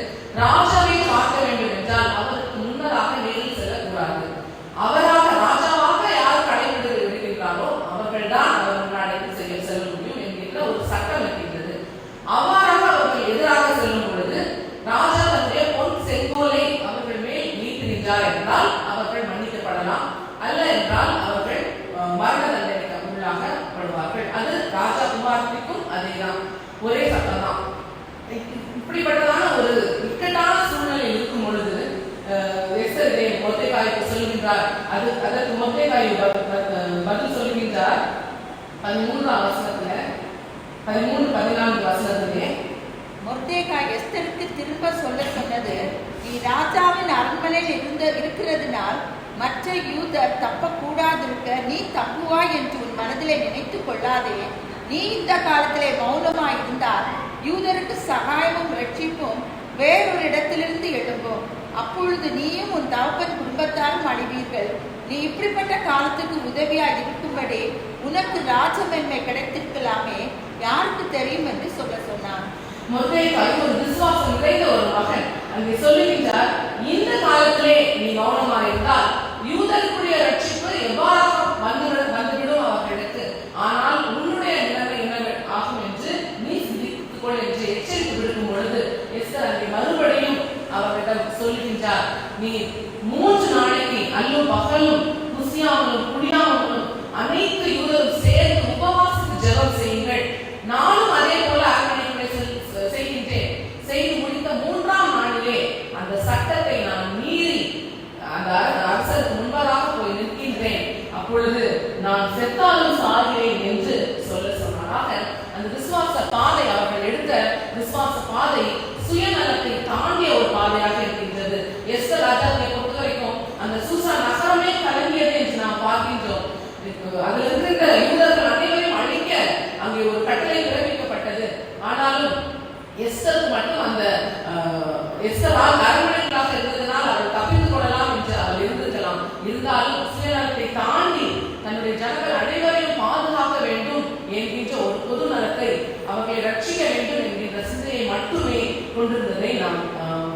ராஜாவை பார்க்க வேண்டும் என்றால் அவருக்கு முன்னதாக நேரில் செல்லக்கூடாது. அவராக ராஜாவாக யார் கடைபிடி விடுகின்றாரோ அவர்கள் தான் அவர் முன்னாடி செல்ல முடியும் என்கின்ற ஒரு சட்டம் இருக்கின்றது. அவ்வாறாக அவர்கள் எதிராக செல்லும் பொழுது ராஜா தன்னுடைய பொன் செங்கோலை அவர்கள் மேல் நீட்டுகின்றார் என்றால் அவர்கள் மன்னிக்கப்படலாம், அல்ல என்றால் அவர்கள் மரண தண்டனைக்கு உள்ளாகப்படுவார்கள். அது ராஜா குமாரத்திற்கும் அதேதான், ஒரே சட்டம் தான். இப்படிப்பட்டதான ஒரு இக்கட்டான சூழ்நிலை இருக்கும் பொழுது எஸ்தர் மொர்தெகாய்க்கு சொல்லுகின்றார். அதற்கு மொர்தெகாய் பதில் சொல்லுகின்றார். 13ஆம் வசனத்துல 13-14 வசனத்திலே மொர்தெகாய் எஸ்தருக்கு திரும்ப சொல்ல சொன்னது, நீ ராஜாவின் அரண்மனையில் இருக்கிறதுனால் மற்ற யூதர் தப்பக்கூடாதிருக்க நீ தப்புவாய் என்று உன் மனதிலே நினைத்து கொள்ளாதே. நீ இந்த காலத்திலே மௌனமாய் இருந்தால் யூதருக்கு சகாயமும் ரட்சிப்பும் வேறொரு இடத்திலிருந்து எழும்பும். அப்பொழுது நீயும் உன் தகப்பன் குடும்பத்தாரும் அழிவீர்கள். நீ இப்படிப்பட்ட காலத்துக்கு உதவியாய் இருக்கும்படி உனக்கு ராஜமென்மை கிடைத்திருக்கலாமே, யாருக்கு தெரியும் என்று சொல்ல சொன்னான். மொர்தெகாய் ஒரு விசுவாசம் நிறைந்த ஒரு மகன். அங்கே சொல்லுகின்றார், இந்த காலத்திலே நீ மௌனமாக இருந்தால் யூதருக்குரிய ரட்சிப்பு எவ்வாறாக வந்துவிடும் அவர்களுக்கு. ஆனால் உன்னுடைய நிலைமை என்ன ஆகும் என்று நீ சிந்தித்துக் கொள் என்று எச்சரித்து விடுக்கும் பொழுது எஸ்தர் அங்கே மறுபடியும் அவர்களிடம் சொல்லுகின்றார், நீ 3 நாளைக்கு அல்லும் பகலும் குசியாமலும் குடியாமலும் அனைத்து யூதரும் சேர்ந்து உபவாசித்து ஜெபம் செய்யுங்கள். நானும் அதே போல அரண்மனைக்குள்ளே செய்கின்றேன். செய்து முடித்த 3ஆம் நாளிலே அந்த சட்டத்தை நான் மீறி அந்த அரசருக்கு முன்பதாக போய் நிற்கின்றேன். அப்பொழுது நான் செத்தாலும் சாகிறேன் என்று சொல்ல சொன்னாராக. அந்த விசுவாச பாதை, அவர்கள் எடுத்த விசுவாச பாதை சுயநலத்தை தாண்டிய ஒரு பாதையாக இருக்கின்றது. எஸ்தர் ராஜாவை பொறுத்த வரைக்கும் அந்த சூசான் நகரமே கலங்கியது என்று நாம் பார்க்கின்றோம். அதில் இருக்கின்ற யூதர்கள் அனைவரையும் அழிக்க அங்கே ஒரு கட்டளை பிறப்பிக்கப்பட்டது. ஆனாலும் எஸ்தருக்கு மட்டும் அந்த எஸ்தரால் அரண்மனைகளாக இருந்ததனால் அவள் தப்பித்துக் கொள்ளலாம் என்று அவள் இருந்திருக்கலாம். இருந்தாலும் சுயநலத்தை தாண்டி தன்னுடைய ஜனங்கள் அனைவரையும் பாதுகாக்க வேண்டும் என்கின்ற ஒரு பொது நலத்தை அவர்களை ரட்சிக்க வேண்டும் என்கின்ற சிந்தையை மட்டுமே கொண்டிருந்ததை நாம்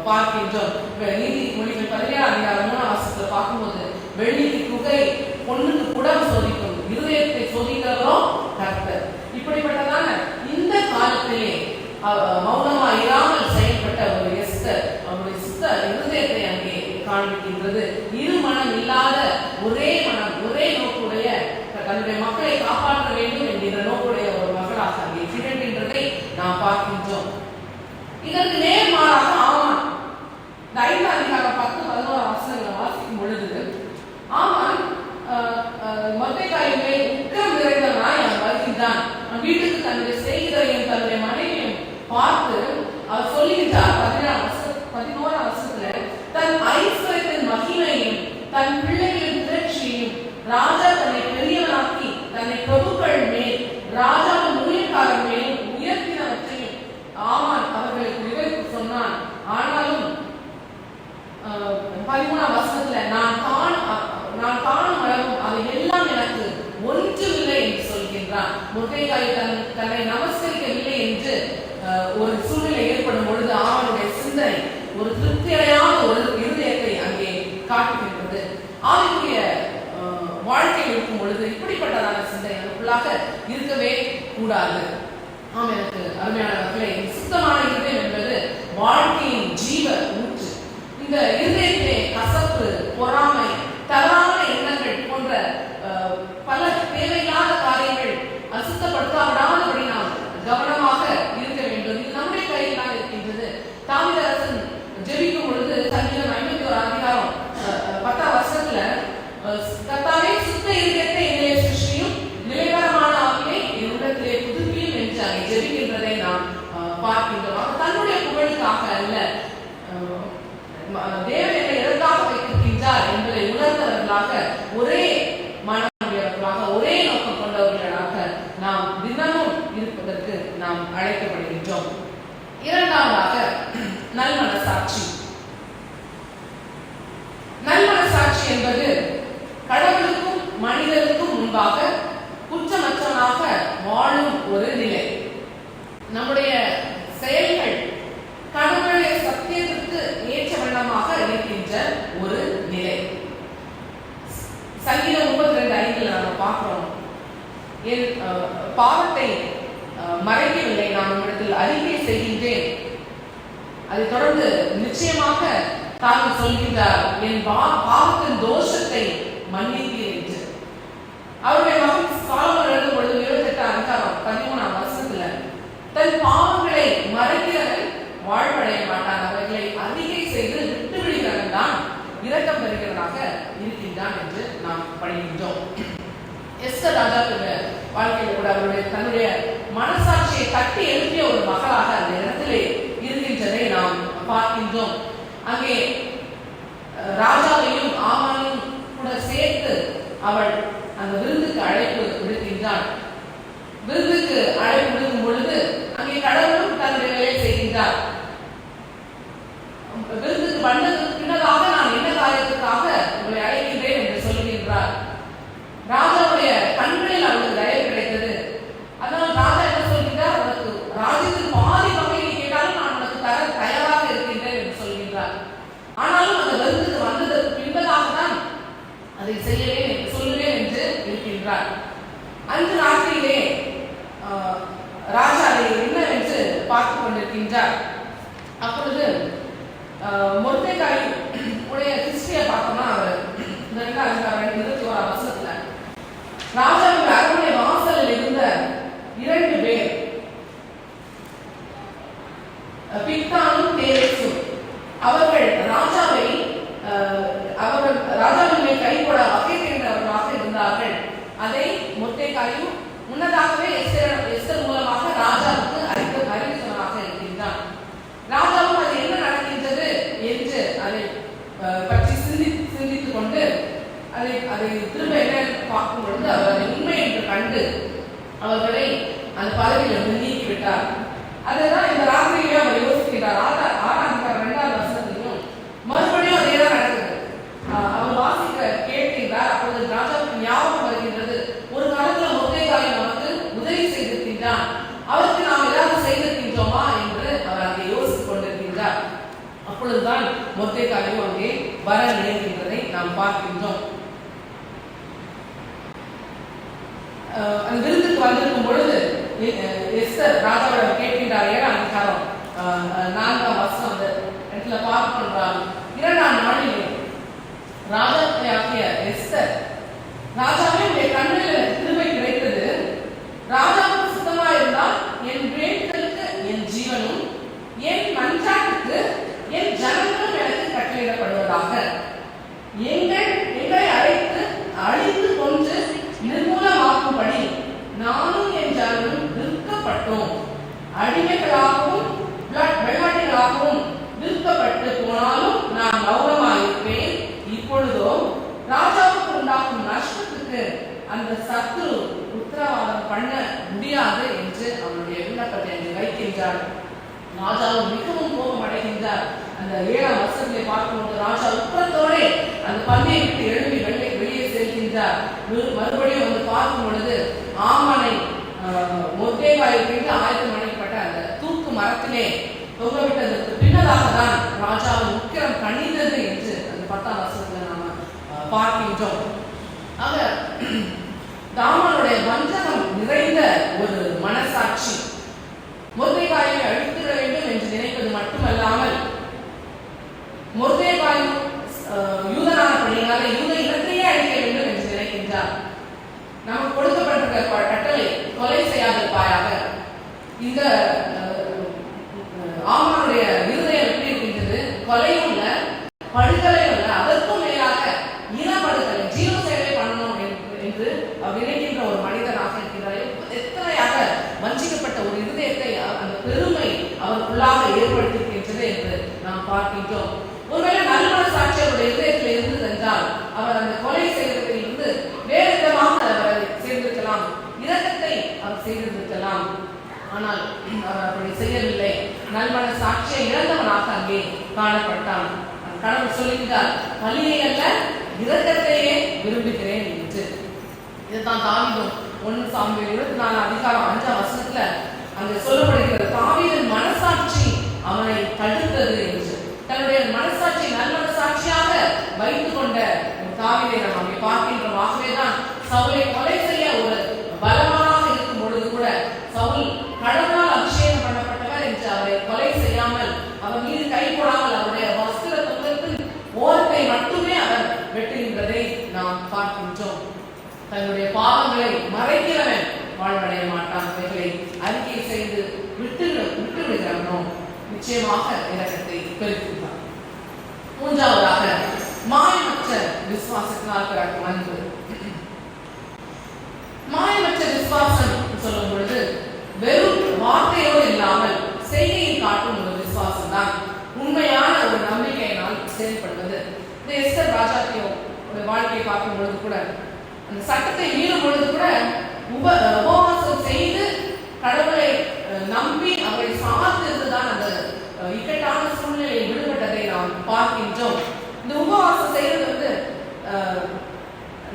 பார்க்கின்றோம். நீதிமொழிகள் 17:3 பார்க்கும்போது வெள்ளிக்கு குகை பொண்ணுக்கு குடம் சோதிக்கும், இருதயத்தை சோதிக்கிறவரோ கர்த்தர். இப்படிப்பட்டதான இந்த காலத்திலே மௌனமா இராமல் செயல்பட்ட ஒரு எஸ்தர் அவருடைய சுத்த இருதயத்தை அங்கே காண்பிக்கின்றது. இரு மனம் இல்லாத ஒரே மனம், ஒரே நோக்குடைய தன்னுடைய மக்களை காப்பாற்ற வேண்டும் என்கிற நோக்குடைய ஒரு மகளாக அங்கே திகழ்கின்றதை நாம் பார்க்கின்றோம். இதற்கு நேர்மாறாக ஆமான், இந்த 5ஆம் அதிகாரம் 10-11 வாசிக்கும் பொழுது ஆமான் மொர்தெகாயின் மேல் உக்கிரம் நிறைந்தவனாய் அவன் வருகின்றான். வீட்டுக்கு தன்னுடைய செய்தியையும் தன்னுடைய மனைவியும் பார்த்து அவர் சொல்லுகின்றார் 11 தன் ஐஸ்வர்யத்தின் மகிமையும் தன் பிள்ளைகளின் திரட்சியையும் ராஜா தன்னை பெரியவனாக்கி தன்னை பிரபுக்கள் மேல் ராஜாவின் ஊழியக்காரர் மேலும் உயர்த்தினவற்றையும் ஆமான் அவர்களுக்கு விவரித்து சொன்னான். ஆனாலும் 13 நான் காணும் அளவும் அதை எல்லாம் எனக்கு ஒன்றுமில்லை என்று சொல்கின்றான். மொர்தெகாய் தன்னை நமஸ்கரிக்கவில்லை என்று ஒரு சூழ்நிலை ஏற்படும் பொழுது அவனுடைய சிந்தனை ஒரு திருப்தியடையாத ஒரு இருதயத்தை அங்கே காட்டுகின்றது. ஆவிக்குரிய வாழ்க்கையில் இருக்கும் பொழுது இப்படிப்பட்டதான சிந்தனை நமக்குள்ளாக இருக்கவே கூடாது. ஆம், எனக்கு அருமையானவர்களே, சுத்தமான இருதயம் என்பது வாழ்க்கையின் ஜீவ ஊற்று. இந்த இருதயத்திலே கசப்பு, பொறாமை, தவறான எண்ணங்கள் போன்ற பல தேவையில்லாத காரியங்கள் அசுத்தப்படுத்தாவிடாதபடி நாம் கவனமாக இருக்க வேண்டும். இது நம்முடைய கையில் தான் இருக்கின்றது. தாவீது ஜெபிக்கும் பொழுது சங்கீதம் 51:10 கர்த்தாவே சுத்த இருதயத்தை என்னிலே சிருஷ்டியும், நிலைவரமான ஆவியை என் உள்ளத்திலே புதுப்பியும் என்று அங்கே ஜெபிக்கின்றதை நாம் பார்க்கின்றோம். தன்னுடைய புகழுக்காக அல்ல, தேவன் என்னை எதற்காக வைத்திருக்கின்றார் என்பதை உணர்ந்தவர்களாக, ஒரே மனமுடையவர்களாக, ஒரே நோக்கம் கொண்டவர்களாக நாம் தினமும் இருப்பதற்கு நாம் அழைக்கப்படுகின்றோம். இரண்டாவதாக நல்மனசாட்சி. நல்மனசாட்சி என்பது கடவுளுக்கும் மனிதனுக்கும் முன்பாக குற்றமற்றவனாக வாழும் ஒரு நிலை. நம்முடைய செயல்கள் கடவுளுடைய சத்தியத்திற்கு ஏற்ற வண்ணமாக இருக்கின்ற ஒரு நிலை. சங்கீதம் 32:5 நாம் பார்க்கிறோம், என் பாவத்தை மறைக்கவில்லை, நான் உங்களிடத்தில் அறிக்கை செய்கின்றேன். அதை தொடர்ந்து நிச்சயமாக தான் சொல்கின்றார், என் பாவத்தின் தோஷத்தை மன்னித்தீர் என்று. அவருடைய மகன் சாலமோன் எழுதும் பொழுது 28:13 தன் பாவங்களை மறைக்கிறவன் வாழ்வடைய மாட்டான், அவர்களை அறிக்கை செய்து விட்டு விடுகிறவன் தான் இரக்கம் பெறுகிறவனாக இருக்கின்றான் என்று நாம் படிக்கின்றோம். எஸ்தர் ராஜாவுடைய வாழ்க்கையில் கூட அவருடைய தன்னுடைய மனசாட்சியை தட்டி எழுப்பிய ஒரு மகளாக அந்த இடத்திலே இருக்கின்றதை நாம் பார்க்கின்றோம். அங்கே ராஜாவையும் ஆமானையும் கூட சேர்த்து அவள் அந்த விருந்துக்கு அழைப்பு விடுக்கின்றாள். விருந்துக்கு அழைப்பு விடுக்கும் பொழுது அங்கே கடவுளும் தன்னுடைய வேலை செய்கின்றார். விருந்துக்கு வந்ததுக்கு பின்னதாக நான் என்ன காரியத்துக்காக உங்களை அழைக்கின்றேன் என்று சொல்லுகின்றார். ராஜாவுடைய கண்களில் அவளுக்கு தயவு கிடைத்தது. அதனால் ராஜா என்ன சொல்கின்றார், உனக்கு ராஜ்யத்தில் பாதி பங்கு கேட்டாலும் நான் உனக்கு தர தயாராக இருக்கின்றேன் என்று சொல்கின்றார். ஆனாலும் அந்த விருந்துக்கு வந்ததற்கு பின்பதாக தான் அதை சொல்லுவேன் என்று இருக்கின்றார். அன்று ராத்திரியிலே ராஜா அதை என்னவென்று பார்த்து கொண்டிருக்கின்றார். அப்பொழுது மொர்தெகாய் உடைய ஹிஸ்டரியை பார்த்தோம்னா அவர் 2:21 ராஜாவுடைய அரண்மனை வாசலில் இருந்த 2 பேர், பிக்தானும் தேரேசும், அவர்கள் ராஜாவின் மேல் கை போட வகை தேர்ந்தவர்களாக இருந்தார்கள். அதை மொர்தெகாயும் முன்னதாகவே எஸ்தர் மூலமாக ராஜாவுக்கு விட்டார். அதுதான் இந்த ராத்திரியிலே அவர் யோசிக்கிறார். 6:2 மறுபடியும் அதேதான் நடக்குது. அவர் வாசிக்க கேட்கின்றார். அப்பொழுது ராஜாவுக்கு ஞாபகம் வருகின்றது, ஒரு காலத்துல மொர்தெகாய் நமக்கு உதவி செய்திருக்கின்றான், அவருக்கு நாம் ஏதாவது செய்திருக்கின்றோமா என்று அவர் அங்கே யோசித்துக் கொண்டிருக்கின்றார். அப்பொழுதுதான் மொர்தெகாயும் அங்கே வர நினைக்கின்றதை நாம் பார்க்கின்றோம். அந்த விருந்துக்கு வந்திருக்கும் பொழுது எஸ்தர் ராஜாவிடம் கேட்கின்றார். 7ஆம் அதிகாரம் 4ஆம் வசனம் அந்த இடத்துல பார்க்கின்றார். 2ஆம் நாளிலே ராஜாத்தியாகிய எஸ்தர், ராஜாவே உடைய கண்ணில் கிருபை கிடைத்தது, ராஜாவுக்கு சுத்தமா இருந்தால் என் வேண்டுதலுக்கு என் ஜீவனும் என் மன்றாட்டுக்கு என் ஜனங்களும் எனக்கு கட்டளையிடப்படுவதாக. எங்களை அழைத்து அழித்து கொன்று நிர்மூலமாக்கும்படி நானும் என் ஜனங்களும் விற்கப்பட்டோம், அடிமைகளாகவும் வெள்ளாட்டிகளாகவும் விற்கப்பட்டு போனாலும் நான் கௌரவமாயிருப்பேன். இப்பொழுதோ ராஜாவுக்கு உண்டாகும் நஷ்டத்துக்கு அந்த சத்துரு உத்தரவாதம் பண்ண முடியாது என்று அவனுடைய விண்ணப்பத்தை அங்கு வைக்கின்றார். ராஜாவும் மிகவும் கோபம் அடைகின்றார். அந்த 7ஆம் வசனத்தை பார்க்கும்போது ராஜா உத்தரத்தோட அந்த பந்தியை விட்டு எழுப்பி வெளியே செல்கின்றார். மறுபடியும் வந்து பார்க்கும் பொழுது ஆமானை மொர்தெகாய்க்கு ஆயத்தம் பண்ணப்பட்ட அந்த தூக்கு மரத்திலே தொங்கவிட்டதற்கு பின்னதாக தான் ராஜாவின் உக்கிரம் கனிந்தது என்று அந்த 10ஆம் வசனத்துல நாம பார்க்கின்றோம். ஆக தாமானுடைய வஞ்சகம் நிறைந்த ஒரு மனசாட்சி மொர்தெகாயை அழித்துவிட வேண்டும் என்று நினைப்பது மட்டுமல்லாமல், மொர்தெகாய் யூதனானபடியாலே யூத இனத்தையே அழிக்க வேண்டும் என்று நினைக்கின்றார். நமக்கு கொடுக்கப்பட்டிருக்கிற கட்டளை கொலை செய்யாதிருப்பாயாக. இந்த ஆமானுடைய இருதயம் எப்படி இருக்கின்றது? கொலையும் இல்ல, படுகொலையும் இல்ல, அதற்கும் மேலாக இனப்படுகொலை, ஜீவசேவை பண்ணணும் என்று அவர் நினைக்கின்ற ஒரு மனிதனாக இருக்கிறார். எத்தனையாக வஞ்சிக்கப்பட்ட ஒரு இருதயத்தை அந்த பெருமை அவருக்குள்ளாக ஏற்படுத்தியிருக்கின்றது என்று நாம் பார்க்கின்றோம். ஒருவேளை நல்மன சாட்சி அவருடைய இதயத்தில் இருந்தது என்றால் அவர் அந்த கொலை செய்வதில் இருந்து வேறு விதமாக அவரை செய்திருக்கலாம், இரக்கத்தை அவர் செய்திருக்கலாம். ஆனால் அவர் அப்படி செய்யவில்லை. நல்மன சாட்சியை இழந்தவனாக அங்கே காணப்பட்டான். கடவுள் சொல்லுகிறார், பலியை அல்ல இரக்கத்தையே விரும்புகிறேன் என்று. இதுதான் தாவீதும் 1 சாமுவேல் 24 அதிகாரம் 5ஆம் வசனத்துல அங்க சொல்லப்படுகிறது. தாவீதின் மனசாட்சி அவனை தடுத்தது என்று. தன்னுடைய மனசாட்சி நல்மனசாட்சியாக வைத்துக் கொண்ட தாவீதை நாம் அங்கே பார்க்கின்றோம். ஆகவேதான் சவுலை கொலை செய்ய ஒரு பலவானாக இருக்கும் பொழுது கூட சவுல் கடவுளால் அபிஷேகம் பண்ணப்பட்டவர் என்று அவரை கொலை செய்யாமல், அவர் மீது கை போடாமல் அவருடைய வஸ்திர தொங்கத்தின் ஓரத்தை மட்டுமே அவர் வெட்டுகின்றதை நாம் பார்க்கின்றோம். தன்னுடைய பாவங்களை மறைக்கிறவன் வாழ்வடைய மாட்டான். அவைகளை அறிக்கை செய்து விட்டு விடுகிறவனோ நிச்சயமாக இரக்கத்தை பெருக்குகிறார். 3ஆவதாக மாயமற்ற விசுவாசத்தினால் பிறக்கும் அன்பு. மாயமற்ற விசுவாசம் சொல்லும் பொழுது வெறும் வார்த்தையோடு இல்லாமல் செய்கையை காட்டும் ஒரு விசுவாசம் தான் உண்மையான ஒரு நம்பிக்கையினால் செயல்படுவது. இந்த எஸ்தர் ராஜாத்தியும் வாழ்க்கையை பார்க்கும் பொழுது கூட, அந்த சட்டத்தை மீறும் பொழுது கூட உபவாசம் செய்து கடவுளை நம்பி அவரை சார்ந்திருந்துதான் அந்த இக்கட்டான சூழ்நிலையை விடுபட்டதை நாம் பார்க்கின்றோம். இந்த உபவாசம் செய்வது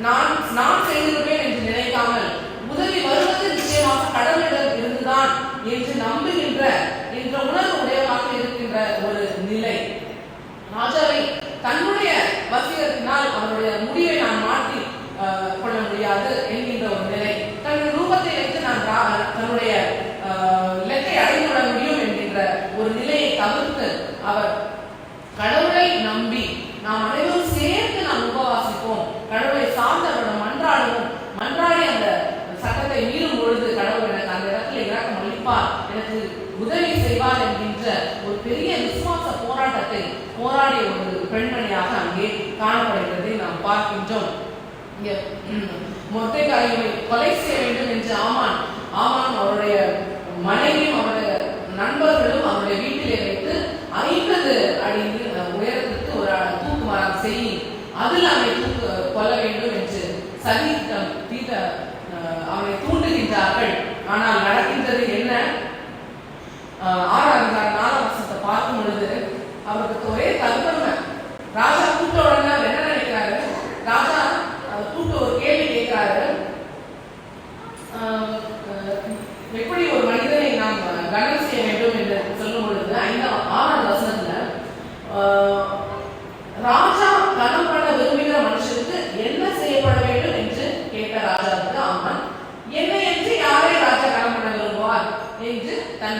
நான் செய்திருப்பேன் என்று நினைக்காமல் உதவி வருவது நிச்சயமாக கடவுளிடம் இருந்துதான் என்று நம்புகின்ற என்ற உணர்வு உடையவராக இருக்கின்ற ஒரு நிலை. ராஜாவை தன்னுடைய வசீகத்தினால் அவருடைய முடிவை நான் மாற்றி கொள்ள முடியாது என்கின்ற ஒரு நிலை, தன்னுடைய ரூபத்தை வைத்து நான் தன்னுடைய இலக்கை அடைந்து கொள்ள முடியும் என்கின்ற ஒரு நிலையை தவிர்த்து அவர் கடவுளை நம்பி நாம் அனைவரும் சேர்ந்து நாம் உபவாசிப்போம், கடவுளை சார்ந்தவரிடம் மன்றாடுவோம், மன்றாடி அந்த சட்டத்தை மீறும் பொழுது கடவுள் எனக்கு அந்த இடத்துல இறக்கம் அளிப்பார், எனக்கு உதவி செய்வார் என்கின்ற ஒரு பெரிய விசுவாச போராட்டத்தை போராடிய ஒரு பெண்மணியாக அங்கே காணப்படுகிறதை நாம் பார்க்கின்றோம். மொர்தெகாயை கொலை செய்ய வேண்டும் என்று ஆமான் அவருடைய மனைவியும் அவருடைய நண்பர்களும் அவருடைய வீட்டிலே வைத்து 50 அடி உயரத்துக்கு ஒரு தூக்கு மரம் செய்ய அதில் அவனை கொல்ல வேண்டும் என்று அவனை தூண்டுகின்றார்கள். ஆனால் நடக்கின்றது என்ன?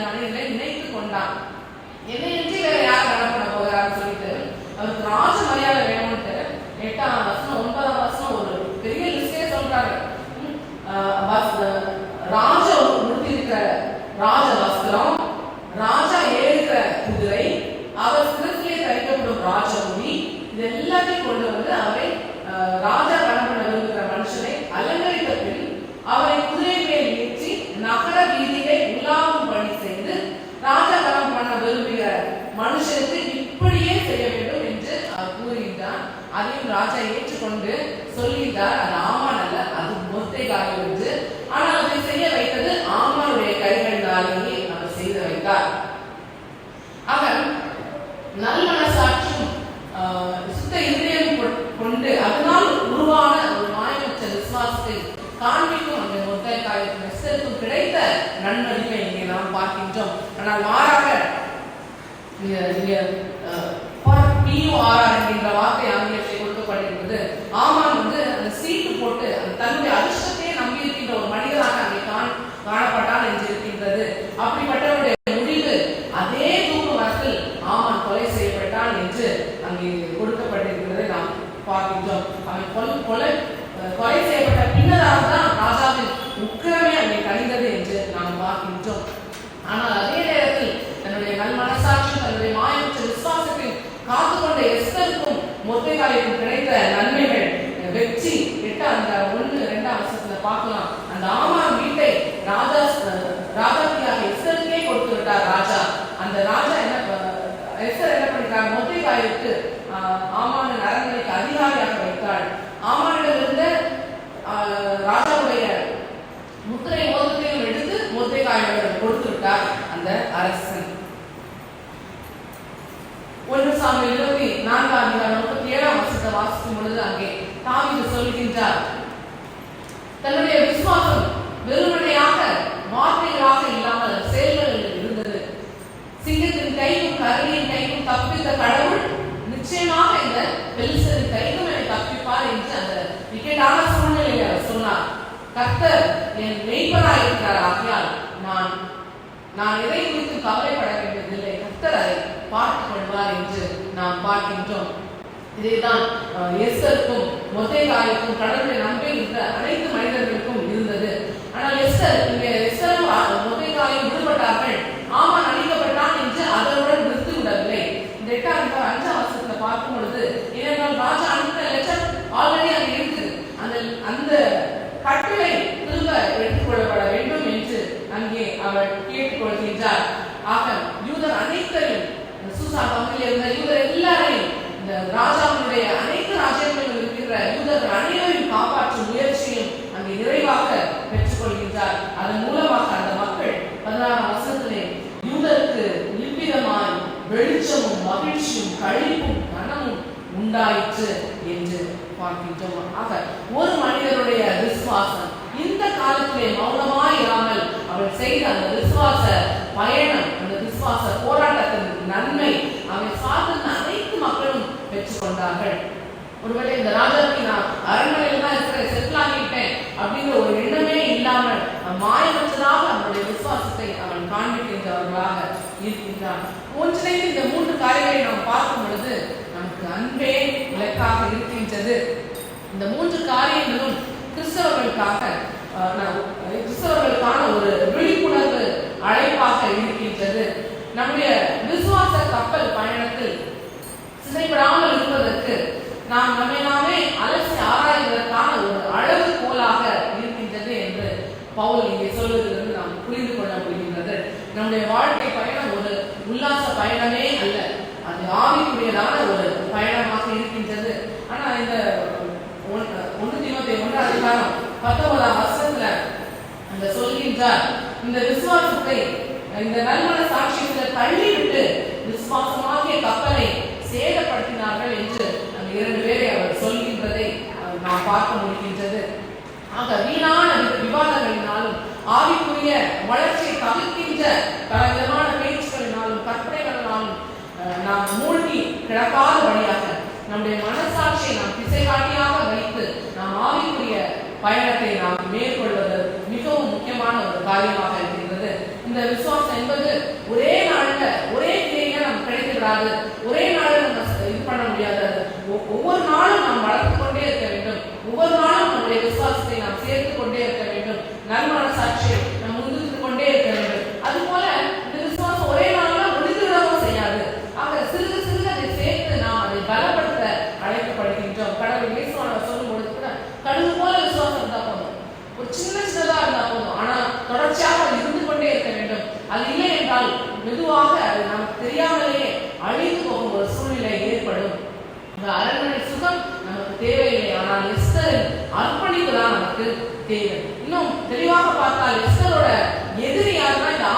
மனிதனை நினைத்து கொண்டான். என்னை என்று வேற யார் கடன் பண்ண போகிறான்னு சொல்லிட்டு அவருக்கு ராஜ மரியாதை வேணும்ட்டு 8ஆம் வசனம் 9ஆம் வசனம் ஒரு பெரிய லிஸ்டே சொல்றாரு. ராஜ உடுத்திருக்கிற ராஜ வஸ்திரம், ராஜா ஏறுகிற குதிரை, அவர் சிரத்திலே தரிக்கப்படும் ராஜமுடி, இது எல்லாத்தையும் கொண்டு வந்து அவரை ராஜா கடன் பண்ண விரும்புகிற மனுஷனை அலங்கரித்த பின் அவரை குதிரை மேல் ஏற்றி நகர வீதியை உலாவும் பணி செய்து ராஜா கடன் பண்ண விரும்புகிற மனுஷனுக்கு இப்படியே செய்ய வேண்டும் என்று அவர் கூறுகின்றார். அதையும் ராஜா ஏற்றுக்கொண்டு சொல்லிட்டார். அது ஆமான் அல்ல, அது மொர்தெகாய் என்று. ஆனால் அதை செய்ய வைத்தது ஆமானுடைய கைகளினாலேயே அவர் செய்து வைத்தார். அவர் நல்மனசாட்சியும் சுத்த இதயம் கொண்டு அதனால் உருவான ஒரு மாயமற்ற விசுவாசத்தை காண்பிக்கும் அந்த மொர்தெகாய்க்கும் எஸ்தருக்கும் கிடைத்த நன்மதிப்பை இங்கே நாம் பார்க்கின்றோம். ஆனால் மாறாக என்கின்ற வார்த்தை ஆங்கிலத்தில் கொடுக்கப்பட்டிருக்கிறது. ஆமான் வந்து அந்த சீட்டு போட்டு தன்னுடைய அதிர்ஷ்டத்தையே நம்பி இருக்கின்ற ஒரு மனிதராக அங்கே காணப்பட்டான் என்று இருக்கின்றது. அப்படிப்பட்டவருடைய முடிவு அதே தூக்கு மரத்தில் ஆமான் கொலை செய்யப்பட்டான் என்று அங்கே கொடுக்கப்பட்டிருக்கிறதை நாம் பார்க்கின்றோம். அவன் கொலை செய்யப்பட்ட பின்னராக தான் ராஜாவின் உக்கிரமே அங்கே கழிந்தது என்று நாம் பார்க்கின்றோம். ஆனால் அதே நேரத்தில் தன்னுடைய நல்மனசாட்சி, தன்னுடைய மாயமற்ற விசுவாசத்தை காத்துக்கொண்ட எஸ்தருக்கும் மொர்தெகாய்க்கும் கிடைத்த நன்மைகள் வெற்றி 8-1-2 வசனத்துல பார்க்கலாம். அந்த ஆமான் வீட்டை ராஜாத்தியாக எஸ்தருக்கே கொடுத்து விட்டார் ராஜா. அந்த ராஜா எஸ்தர் என்ன பண்ணிட்டார்? மொர்தெகாய்க்கு ஆமானின் அரண்மனைக்கு அதிகாரியாக வைத்தாள். ஆமானிடம் இருந்த ராஜாவுடைய முத்திரை மோதிரத்தையும் எடுத்து மொர்தெகாயிடம் கொடுத்து விட்டார் அந்த அரசன். 1 சாமுவேல் 24:37 வசனத்தை வாசிக்கும் பொழுது அங்கே தாவீது சொல்கின்றார், தன்னுடைய விசுவாசம் வெறுமனையாக வார்த்தைகளாக இல்லாமல் செயல்களில் இருந்தது. சிங்கத்தின் கைக்கும் கரடியின் கைக்கும் தப்பித்த கடவுள் நிச்சயமாக இந்த பெலிஸ்தரின் கைக்கும் என்னை தப்பிப்பார் என்று அந்த விக்கெட்டான சூழ்நிலையை அவர் சொன்னார். கர்த்தர் என் மெய்ப்பராய் இருக்கிறார், ஆகையால் நான் எதை குறித்து கவலைப்பட வேண்டியதில்லை, கர்த்தர் அதை பார்த்துக் கொள்வார் என்று நாம் பார்க்கின்றோம். இதைதான் எஸ்தருக்கும் மொர்தெகாய்க்கும் கடவுளுடைய நன்மை இருந்த அனைத்து மனிதர்களுக்கும் இருந்தது. ஆனால் எஸ்தரும் மொர்தெகாயும் விடுபட்டார்கள், ஆமான் அழிக்கப்பட்டான் என்று அதனுடன் நிறுத்தி விடவில்லை. இந்த 8-5 வசனத்தை பார்க்கும் பொழுது, ஏனென்றால் ராஜா அனுப்பின லெட்டர் ஆல்ரெடி அங்கே இருக்குது. அந்த கட்டளை திரும்ப எடுத்துக்கொள்ளப்பட வேண்டும் என்று அங்கே அவர் கேட்டுக்கொள்கின்றார். ஆக யூதர் அனைத்தையும், சூசான் பகுதியில் இருந்த யூதர் எல்லாரையும், இந்த ராஜாவுடைய அனைத்து ராஜ்யங்களில் இருக்கிற யூதர்கள் அனைவரையும் காப்பாற்றும் முயற்சியும் அங்கே நிறைவாக பெற்றுக் கொள்கின்றார். அதன் மூலமாக அந்த மக்கள் 16ஆம் வசனத்திலே யூதருக்கு இவ்விதமாய் வெளிச்சமும் மகிழ்ச்சியும் கழிப்பும் கனமும் உண்டாயிற்று என்று பார்க்கின்றோம். ஆக ஒரு மனிதனுடைய விசுவாசம் இந்த காலத்திலே மௌனமாய் இராமல் அவள் செய்த அந்த விசுவாச பயணம், அந்த விசுவாச போராட்டத்தின் நன்மை அவரை சார்ந்த அனைத்து மக்களும் பெற்றுக் கொண்டார்கள். ஒருவேளை இந்த ராஜாவுக்கு நான் அரண்மனையில் தான் இருக்கிறேன், செட்டில் ஆகிட்டேன் அப்படிங்கிற ஒரு எண்ணமே இல்லாமல் மாயமற்றதாக அவனுடைய விசுவாசத்தை அவன் காண்பிக்கின்றவர்களாக இருக்கின்றான். ஒன்றிணைந்து இந்த 3 காரியங்களை நாம் பார்க்கும் பொழுது நமக்கு அன்பே இலக்காக இருக்கின்றது. இந்த 3 காரியங்களும் கிறிஸ்தவர்களுக்கான ஒரு விழிப்புணர்வு அழைப்பாக இருக்கின்றது. நம்முடைய விசுவாச கப்பல் பயணத்தில் சிதைபடாமல் இருப்பதற்கு நாம் நம்மை நாமே அலசி ஆராய்வதற்கான ஒரு அளவுகோலாக இருக்கின்றது என்று பவுல் இங்கே சொல்வதிலிருந்து நாம் புரிந்து கொள்ள முடிகின்றது. நம்முடைய வாழ்க்கை பயணம் ஒரு உல்லாச பயணமே அல்ல, அது ஆவிக்குரியதான ஒரு பயணமாக இருக்கின்றது. ஆனா இந்த 1 தீமோத்தேயு 1:19 வசனத்துல அந்த சொல்கின்றார், இந்த விசுவாசத்தை, இந்த நல்மன சாட்சியத்தை தள்ளிவிட்டு விசுவாசமாகிய கப்பலை சேதப்படுத்தினார்கள் என்று அந்த 2 பேரை அவர் சொல்கின்றதை நாம் பார்க்க முடிகின்றது. ஆக வீணான விவாதங்களினாலும் ஆவிக்குரிய வளர்ச்சியை தவிர்க்கின்ற பலவிதமான பேச்சுக்களினாலும் கற்பனைகளினாலும் நாம் மூழ்கி கிடக்காத வழியாக நம்முடைய மனசாட்சியை நாம் திசைகாட்டியாக வைத்து நாம் ஆவிக்குரிய பயணத்தை நாம் மேற்கொள்வது மிகவும் முக்கியமான ஒரு காரியமாக இருக்கின்றது. இந்த இந்த விசுவாசம் என்பது ஒரே நாள்ல ஒரே கிரியையா நமக்கு கிடைக்கிறாது, ஒரே நாள்ல நம்ம இது பண்ண முடியாது. ஒவ்வொரு நாளும் நாம் வளர்த்து கொண்டே இருக்க வேண்டும். ஒவ்வொரு நாளும் நம்முடைய விசுவாசத்தை நாம் சேர்த்து கொண்டே இருக்க வேண்டும். நல்மனசாட்சியை நாம் முன்னிறுத்திக் கொண்டே இருக்க வேண்டும். அது போல இந்த விசுவாசம் ஒரே நாள்ல முடிந்துவிடவும் செய்யாது. ஆக சிறுக சிறுக அதை சேர்த்து நாம் அதை பலப்படுத்த அழைக்கப்படுகின்றோம். கடவுள் இயேசுவானவர் சொல்லும் பொழுது கூட கடுகு போல விசுவாசம் இருந்தா போதும், ஒரு சின்னதா இருந்தா போதும், ஆனா தொடர்ச்சியாக அது இருந்து கொண்டே இருக்க வேண்டும். அது இல்லை என்றால் மெதுவாக அது நமக்கு தெரியாமலேயே அழிந்து போகும் ஒரு சூழ்நிலை ஏற்படும். இந்த அரண்மனை சுகம் நமக்கு தேவையில்லை, ஆனால் எஸ்தரின் அர்ப்பணிப்பு தான் நமக்கு தேவை. இன்னும் தெளிவாக பார்த்தால் எஸ்தரோட எதிரி யாருன்னா இந்த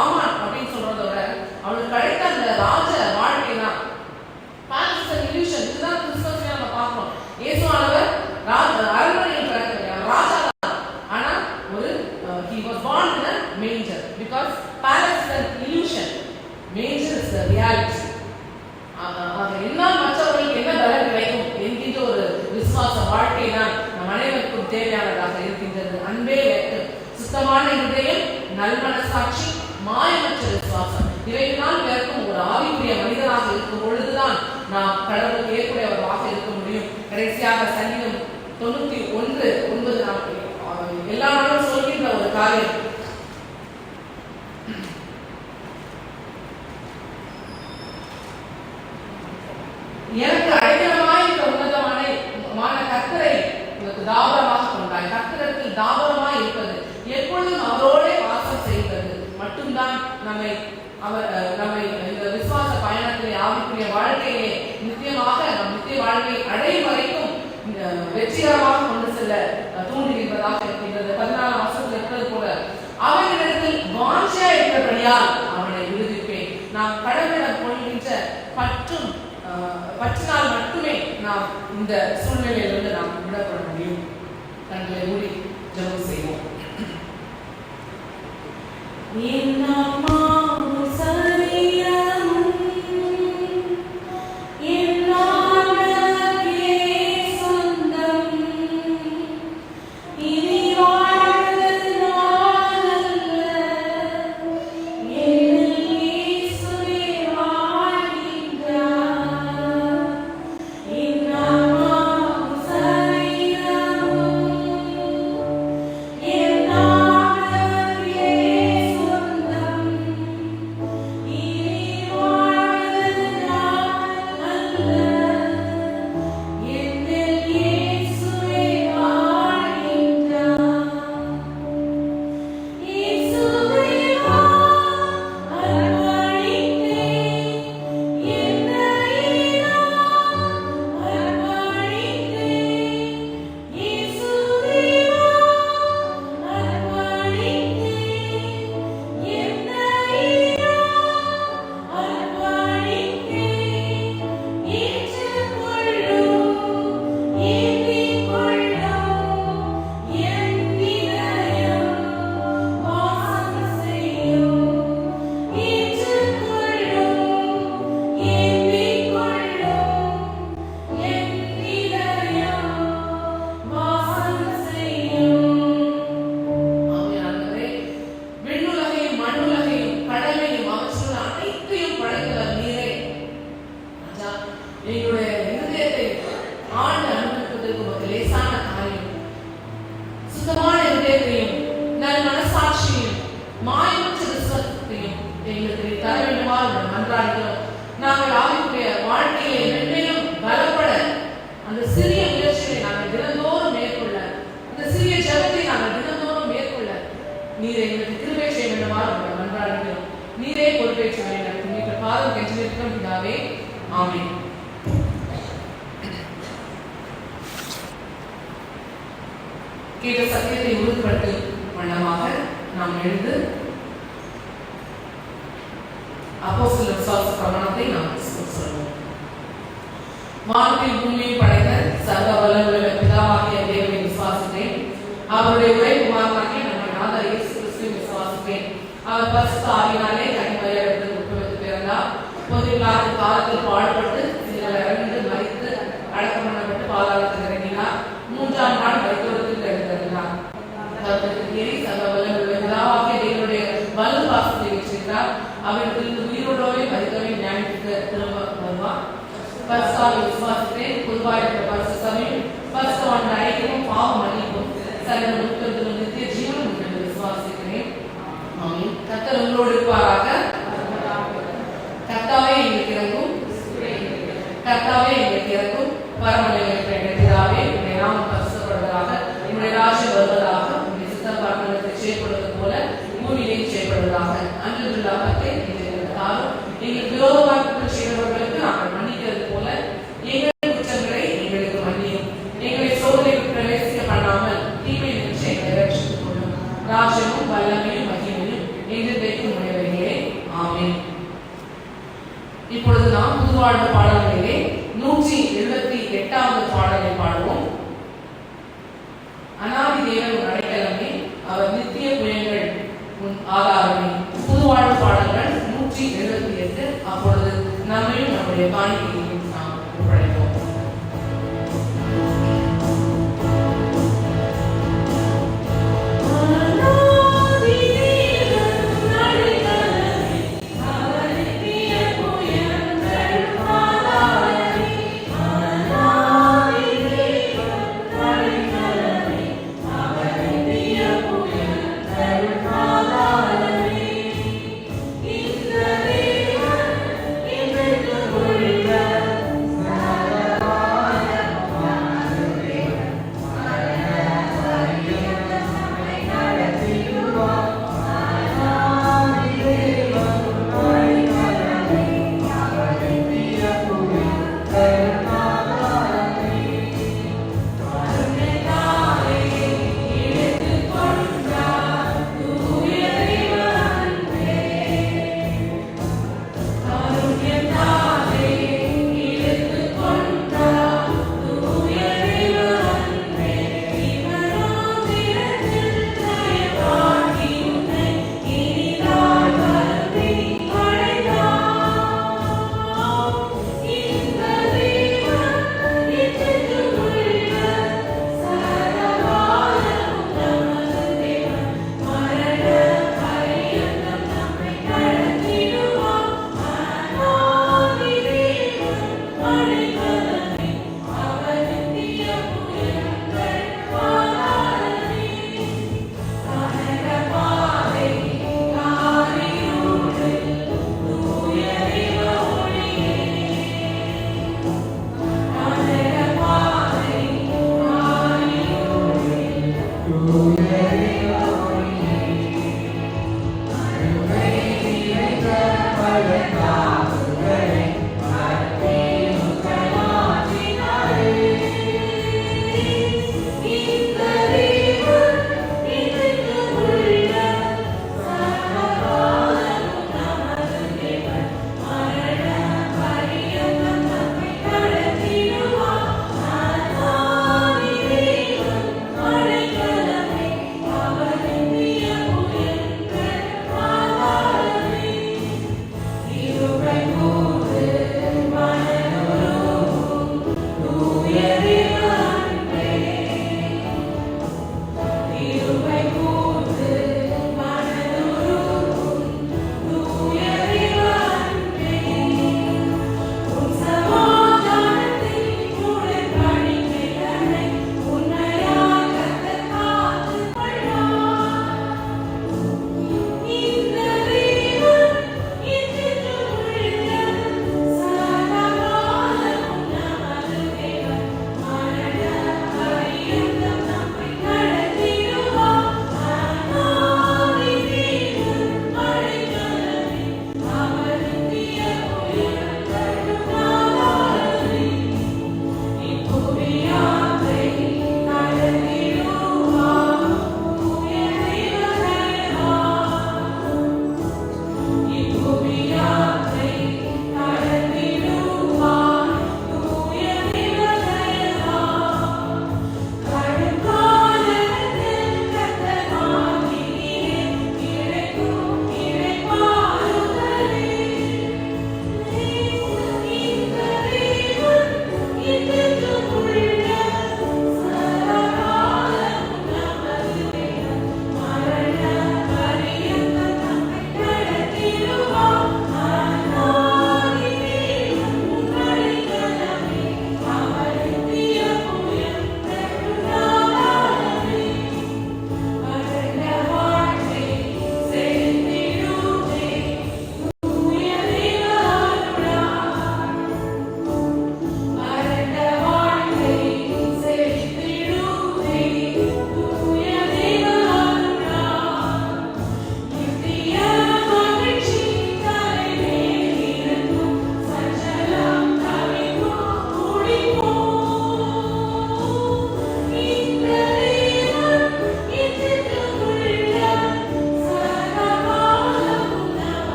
ஆமான் அப்படின்னு சொல்றதோட அவளுக்கு கிடைத்த அந்த ராஜ வாழ்க்கை தான். இதுதான் கிறிஸ்துவ நம்ம பார்க்கிறோம். இயேசுவானவர் அரண்மனையில் பிறக்கவில்லை, ராஜா தான். ஆனா ஒரு he was born in a manger because palace is an illusion, manger is the reality. அது என்ன மற்றவர்களுக்கு என்ன பலன் கிடைக்கும் என்கின்ற ஒரு விசுவாச வாழ்க்கை தான் நம் அனைவருக்கும் தேவையானதாக இருக்கின்றது. அன்பே வெட்டு, சுத்தமான இதயம், நல்மனசாட்சி, மாயமற்ற விசுவாசம், இவைகளால் பிறக்கும் ஒரு ஆவிக்குரிய மனிதனாக இருக்கும் பொழுதுதான் நாம் கடவுளுக்கு ஏற்புடையவராக இருக்க முடியும். கடைசியாக சங்கீதம் 91:9 நாம் எல்லா நாளும் சொல்கின்ற ஒரு காரியம், எனக்கு அடைக்கலமாய் இந்த உன்னதமான கர்த்தரை தாபரமாக கொண்டாய். கர்த்தரிடத்தில் தாபரமாய் இருப்பது, எப்பொழுதும் அவரோட வாசம் செய்வது மட்டும்தான் நம்மை இந்த விசுவாச பயணத்திலே ஆவிக்குரிய வாழ்க்கையிலே நித்தியமாக நம் நித்திய வாழ்க்கை அடையும் வரைக்கும் வெற்றிகரமாக கொண்டு செல்ல தூண்டுகின்றதாக இருக்கின்றது. 14 வசனத்தில் இருப்பது போல அவனிடத்தில் வாஞ்சையா இருக்கிறபடியால் அவனை விடுவிப்பேன். நாம் கடவுளிடம் கொள்கின்ற பற்றினால் மட்டுமே நாம் இந்த சூழ்நிலையிலிருந்து நாம் விடப்பட முடியும். கண்களை மூடி ஜெபம் செய்வோம். கேட்ட சத்தியத்தை உறுதிப்படுத்தும் வண்ணமாக நாம் எழுந்து அப்போஸ்தலர் விசுவாச பிரமாணத்தை நாம் சொல்வோம். வானத்தில் பூமியை படைத்த சர்வ வல்லமையுள்ள பிதாவாகிய தேவனை விசுவாசித்தேன். அவருடைய ஒரே குமாரனாகிய நம்ம நாதர் இயேசு கிறிஸ்துவை விசுவாசித்தேன். அவர் பரிசுத்த ஆவியினாலே கன்னிமரியாளிடத்தில் உட்பிரவேசித்து பிறந்தார். பொது காலத்தில் பாடுபட்டு சிலுவையில் இறந்து மரித்து அடக்கம் பண்ணப்பட்டு பாதாளத்தில் இறங்கினார். 3ஆம் நாள் வைத்தோரத்தில் எழுந்திருந்தார். சர்வ வல்லமையுள்ள பிதாவாகிய தேவனுடைய வலது அவரிடத்திலிருந்து உயிரோடவே மரித்தவை நியாயத்துக்கு திரும்ப வருவார். பரிசுத்தாவி விசுவாசிக்கிறேன். பொதுவாக இருக்கிற பரிசு சபையும் பரிசு ஆண்ட ஐக்கியமும் பாவ மன்னிப்பும் சகல முழுவதும் நித்திய ஜீவனும் உண்டு என்று விசுவாசிக்கிறேன். ஆமென். கர்த்தர் உங்களோடு இருப்பாராக. கர்த்தாவே எங்களுக்கு இறங்கும். கர்த்தாவே எங்களுக்கு இறங்கும். பரமநிலையில் இருக்கிற எங்கள் பிதாவே, உம்முடைய நாமம் பரிசுத்தப்படுவதாக, உம்முடைய ராஜ்யம் வருவதாக, உம்முடைய சித்தம் பரமண்டலத்தில் செய்யப்படுவது போல பூமியிலே செய்யப்படுவதாக. அன்றுள்ள அப்பத்தை எங்களுக்கு தாரும். எங்களுக்கு விரோதமாக குற்றம் செய்தவர்களுக்கு நாங்கள் மன்னிக்கிறது போல எங்கள் குற்றங்களை எங்களுக்கு மன்னியும். எங்களை சோதனைக்கு பிரவேசிக்க பண்ணாமல் தீமை நின்று எங்களை ரட்சித்துக் கொள்ளும். ராஜ்யமும் வல்லமையும் மகிமையும் என்றென்றைக்கும் உடையவைகளே. ஆமென். இப்பொழுது நாம் புதுவாழ்வு பாடல்களிலே 178வது பாடலை பாடுவோம். அநாதி தேவன் உன் அடைக்கலமே, அவர் நித்திய புயங்கள் உன் ஆதாரமே. புதுவாழ்வு பாடல்கள் 178. அப்பொழுது நம்மையும் நம்முடைய காணிக்கையையும் நாம் ஒப்படைப்போம். Thank you.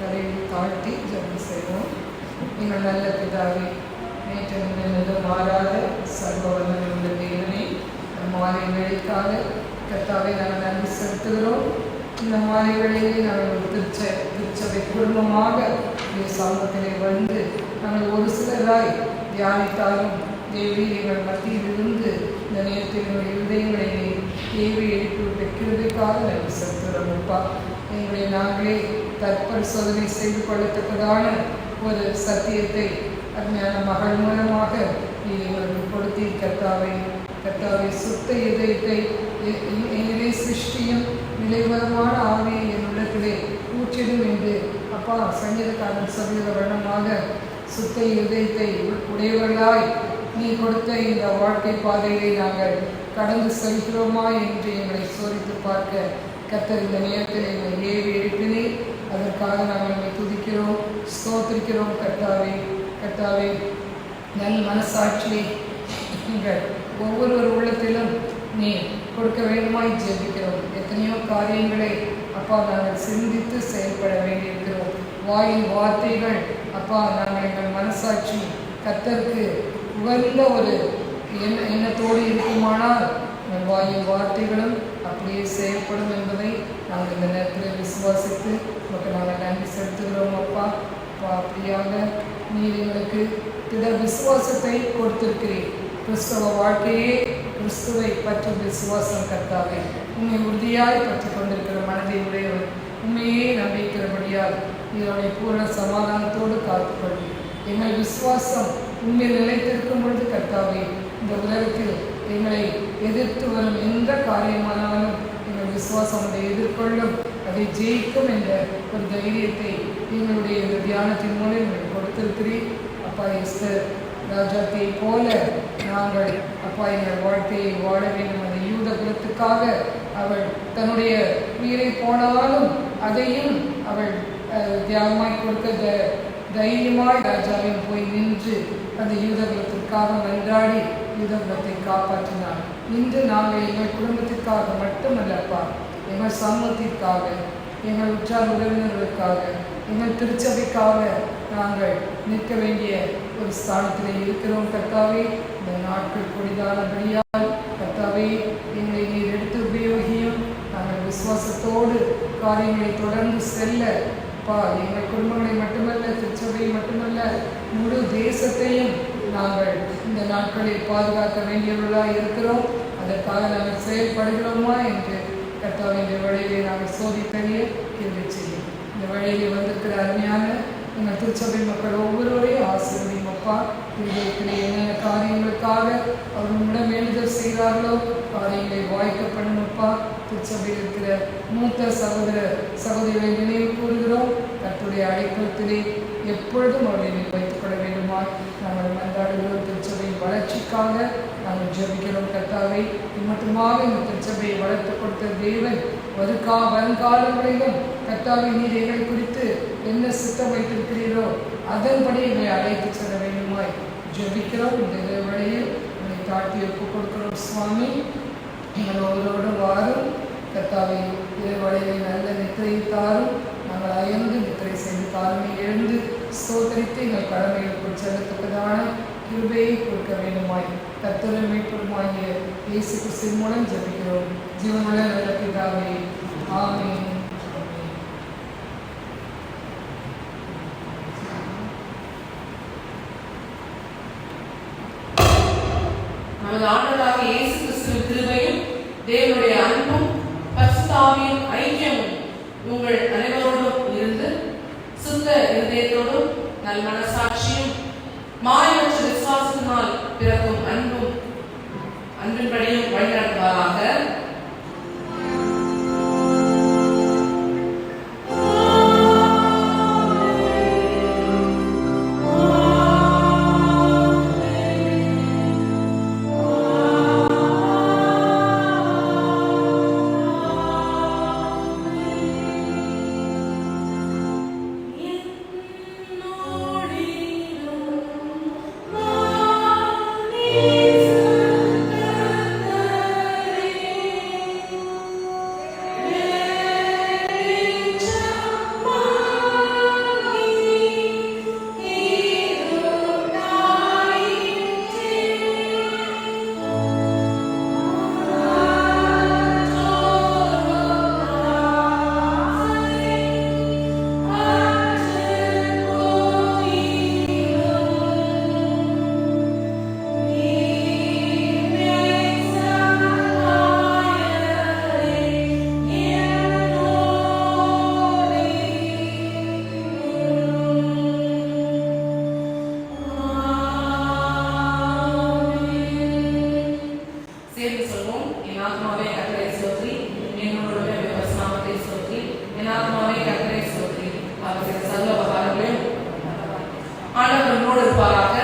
தலையை தாழ்த்தி ஜெபம் செய்வோம். எங்கள் நல்ல பிதாவே, நேற்று முன்னிலிருந்து மாறாத சர்வ வல்லமையுள்ள தேவனே, மாலை வேலைக்காக கர்த்தாவே நாங்கள் நன்றி செலுத்துகிறோம். இந்த மாலை வேளையிலே நாங்கள் ஒரு திருச்சபை குடும்பமாக இந்த சமூகத்திலே வந்து நாங்கள் ஒரு சிலராய் தியானித்தாலும் தேவி எங்கள் மத்தியில் இருந்து இந்த நேரத்தில் எங்களுடைய இருதயங்களை தேவி எழுப்பி வைக்கிறதுக்காக நன்றி செலுத்துகிறோம். அப்பா, எங்களை நாங்களே தற்பரிசோதனை செய்து கொள்ளத்தக்கதான ஒரு சத்தியத்தை அருமையான மகள் மூலமாக நீ எங்களுக்கு கொடுத்தி கர்த்தாவை சுத்த இதயத்தை என்னை சிருஷ்டியும் நிலைவரமான ஆவியை என் உள்ளத்திலே ஊற்றிடும் என்று அப்பா சங்கீதக்காரன் சொல்கிற வண்ணமாக சுத்த இதயத்தை உடையவர்களாய் நீ கொடுத்த இந்த வாழ்க்கை பாதையை நாங்கள் கடந்து செல்கிறோமா என்று எங்களை சோதித்து பார்க்க கர்த்தர் இந்த நேரத்தில் எங்களை ஏவி எழுப்பினேன். அதற்காக நாங்கள் எங்களை துதிக்கிறோம், ஸ்தோத்திரிக்கிறோம். கர்த்தாவே நல் மனசாட்சியை நீங்கள் ஒவ்வொரு உள்ளத்திலும் நீ கொடுக்க வேண்டுமாய் ஜெபிக்கிறோம். எத்தனையோ காரியங்களை அப்பா நாங்கள் சிந்தித்து செயல்பட வேண்டியிருக்கிறோம். வாயின் வார்த்தைகள் அப்பா நாங்கள் எங்கள் மனசாட்சி கர்த்தருக்கு உகந்த ஒரு எண்ணத்தோடு இருக்குமானால் எங்கள் வாயின் வார்த்தைகளும் அப்படியே செயல்படும் என்பதை நாங்கள் இந்த நேரத்தில் விசுவாசித்து நமக்கு நாங்கள் நன்றி செலுத்துகிறோம். அப்பா அப்படியாக நீர் எங்களுக்கு திட விசுவாசத்தை கொடுத்திருக்கிறீர். கிறிஸ்தவ வாழ்க்கையே கிறிஸ்துவை பற்றி விசுவாசம். கர்த்தாவே, உண்மை உறுதியாய் பற்றி கொண்டிருக்கிற மனதை உடையவர், உண்மையே நம்பிக்கிறபடியால் இதனுடைய பூர்ண சமாதானத்தோடு காத்துக்கொள்ளும். எங்கள் விசுவாசம் உண்மையில் நிலைத்திருக்கும் பொழுது கர்த்தாவே, இந்த உலகத்தில் எங்களை எதிர்த்து வரும் எந்த காரியமானாலும் எங்கள் விசுவாசம் அதை எதிர்கொள்ளும், அதை ஜெயிக்கும் என்ற ஒரு தைரியத்தை எங்களுடைய இந்த தியானத்தின் மூலம் எங்களுக்கு கொடுத்திருக்கிறீர். அப்பா, எஸ்தர் ராஜாத்தியை போல நாங்கள் அப்பா எங்கள் வாழ்க்கையை வாழ வேண்டும். அந்த யூத குலத்துக்காக அவள் தன்னுடைய உயிரை போனாலும் அதையும் அவள் தியாகமாய் கொடுக்க தைரியமாய் ராஜாவின் போய் நின்று அந்த யூத குலத்திற்காக மன்றாடி யூத குலத்தை காப்பாற்றினாள். இன்று நாங்கள் எங்கள் குடும்பத்திற்காக மட்டுமல்லப்பா, எங்கள் சமூகத்திற்காக, எங்கள் உற்றார் உறவினர்களுக்காக, எங்கள் திருச்சபைக்காக நாங்கள் நிற்க வேண்டிய ஒரு ஸ்தானத்தில் இருக்கிறோம். கர்த்தாவே, இந்த நாட்கள் கொடிதானபடியால் கர்த்தாவே எங்களை நீர் எடுத்து உபயோகியும். நாங்கள் விசுவாசத்தோடு காரியங்களை தொடர்ந்து செல்ல எங்கள் குடும்பங்களை மட்டுமல்ல, திருச்சபையை மட்டுமல்ல, முழு தேசத்தையும் நாங்கள் இந்த நாட்களில் பாதுகாக்க வேண்டியவர்களாக இருக்கிறோம். அதற்காக நாங்கள் செயல்படுகிறோமா என்று கர்த்தாவே இந்த வழியிலே நாங்கள் சோதித்தறிய கேள்வி செய்யும். இந்த வழியிலே வந்திருக்கிற அருமையான எங்கள் திருச்சபை மக்கள் ஒவ்வொருவரையும் ஆசீர்வதியும். அப்பா, இதயத்திலே என்னென்ன காரியங்களுக்காக அவர்களிடம் வேண்டுதல் செய்கிறார்களோ காரியங்களை வாய்க்கப்படும். அப்பா, திருச்சபையில் இருக்கிற மூத்த சகோதரிகளை நினைவு கூறுகிறோம். கர்த்தருடைய அழைப்பத்திலே எப்பொழுதும் அவர்களை வைத்துக் கொள்ள வேண்டுமா நாங்கள் மன்றாடுகிறோம். திருச்சபையின் வளர்ச்சிக்காக நாங்கள் ஜெபிக்கிறோம். கர்த்தாவை, மட்டுமாக இந்த திருச்சபையை வளர்த்து கொடுத்த தேவன் வருங்காலங்களிலும் கர்த்தாவை நீர் எங்களை குறித்து என்ன சித்தம் வைத்திருக்கிறீரோ அதன்படி எங்களை அழைத்து செல்ல வேண்டுமாய் ஜெபிக்கிறோம். இந்த வேளையில் எங்களை தாழ்த்தி ஒப்புக் கொடுக்கிறோம். சுவாமி, எங்கள் ஒவ்வொருவரோடும் வாரும். கர்த்தாவை, இதே வழியை நல்ல நித்திரை தாரும். நாங்கள் அயர்ந்து நித்திரை செய்து காலமே எழுந்து ஸ்தோத்தரித்து எங்கள் கடமைகளுக்குள் செல்லத்தக்கதான கிருபையை கொடுக்க வேண்டுமாய் கர்த்தரின் மீட்புமாகிய இயேசு கிறிஸ்துவின் மூலம் ஜெபிக்கிறோம். ஜீவனுள்ள நல்ல பிதாவே, ஆமென். நமது ஆண்டவராகிய இயேசு கிறிஸ்துவின் கிருபையும் தேவனுடைய அன்பும் பரிசுத்த ஆவியின் ஐக்கியமும் உங்கள் அனைவரோடும் இருந்து சுத்த இருதயத்தோடும் நல் மனசாட்சியும் மாயமற்ற விசுவாசத்தினால் பிறக்கும் அன்பின்படியும் வழிநடத்துவாராக. கொடுப்பாராக.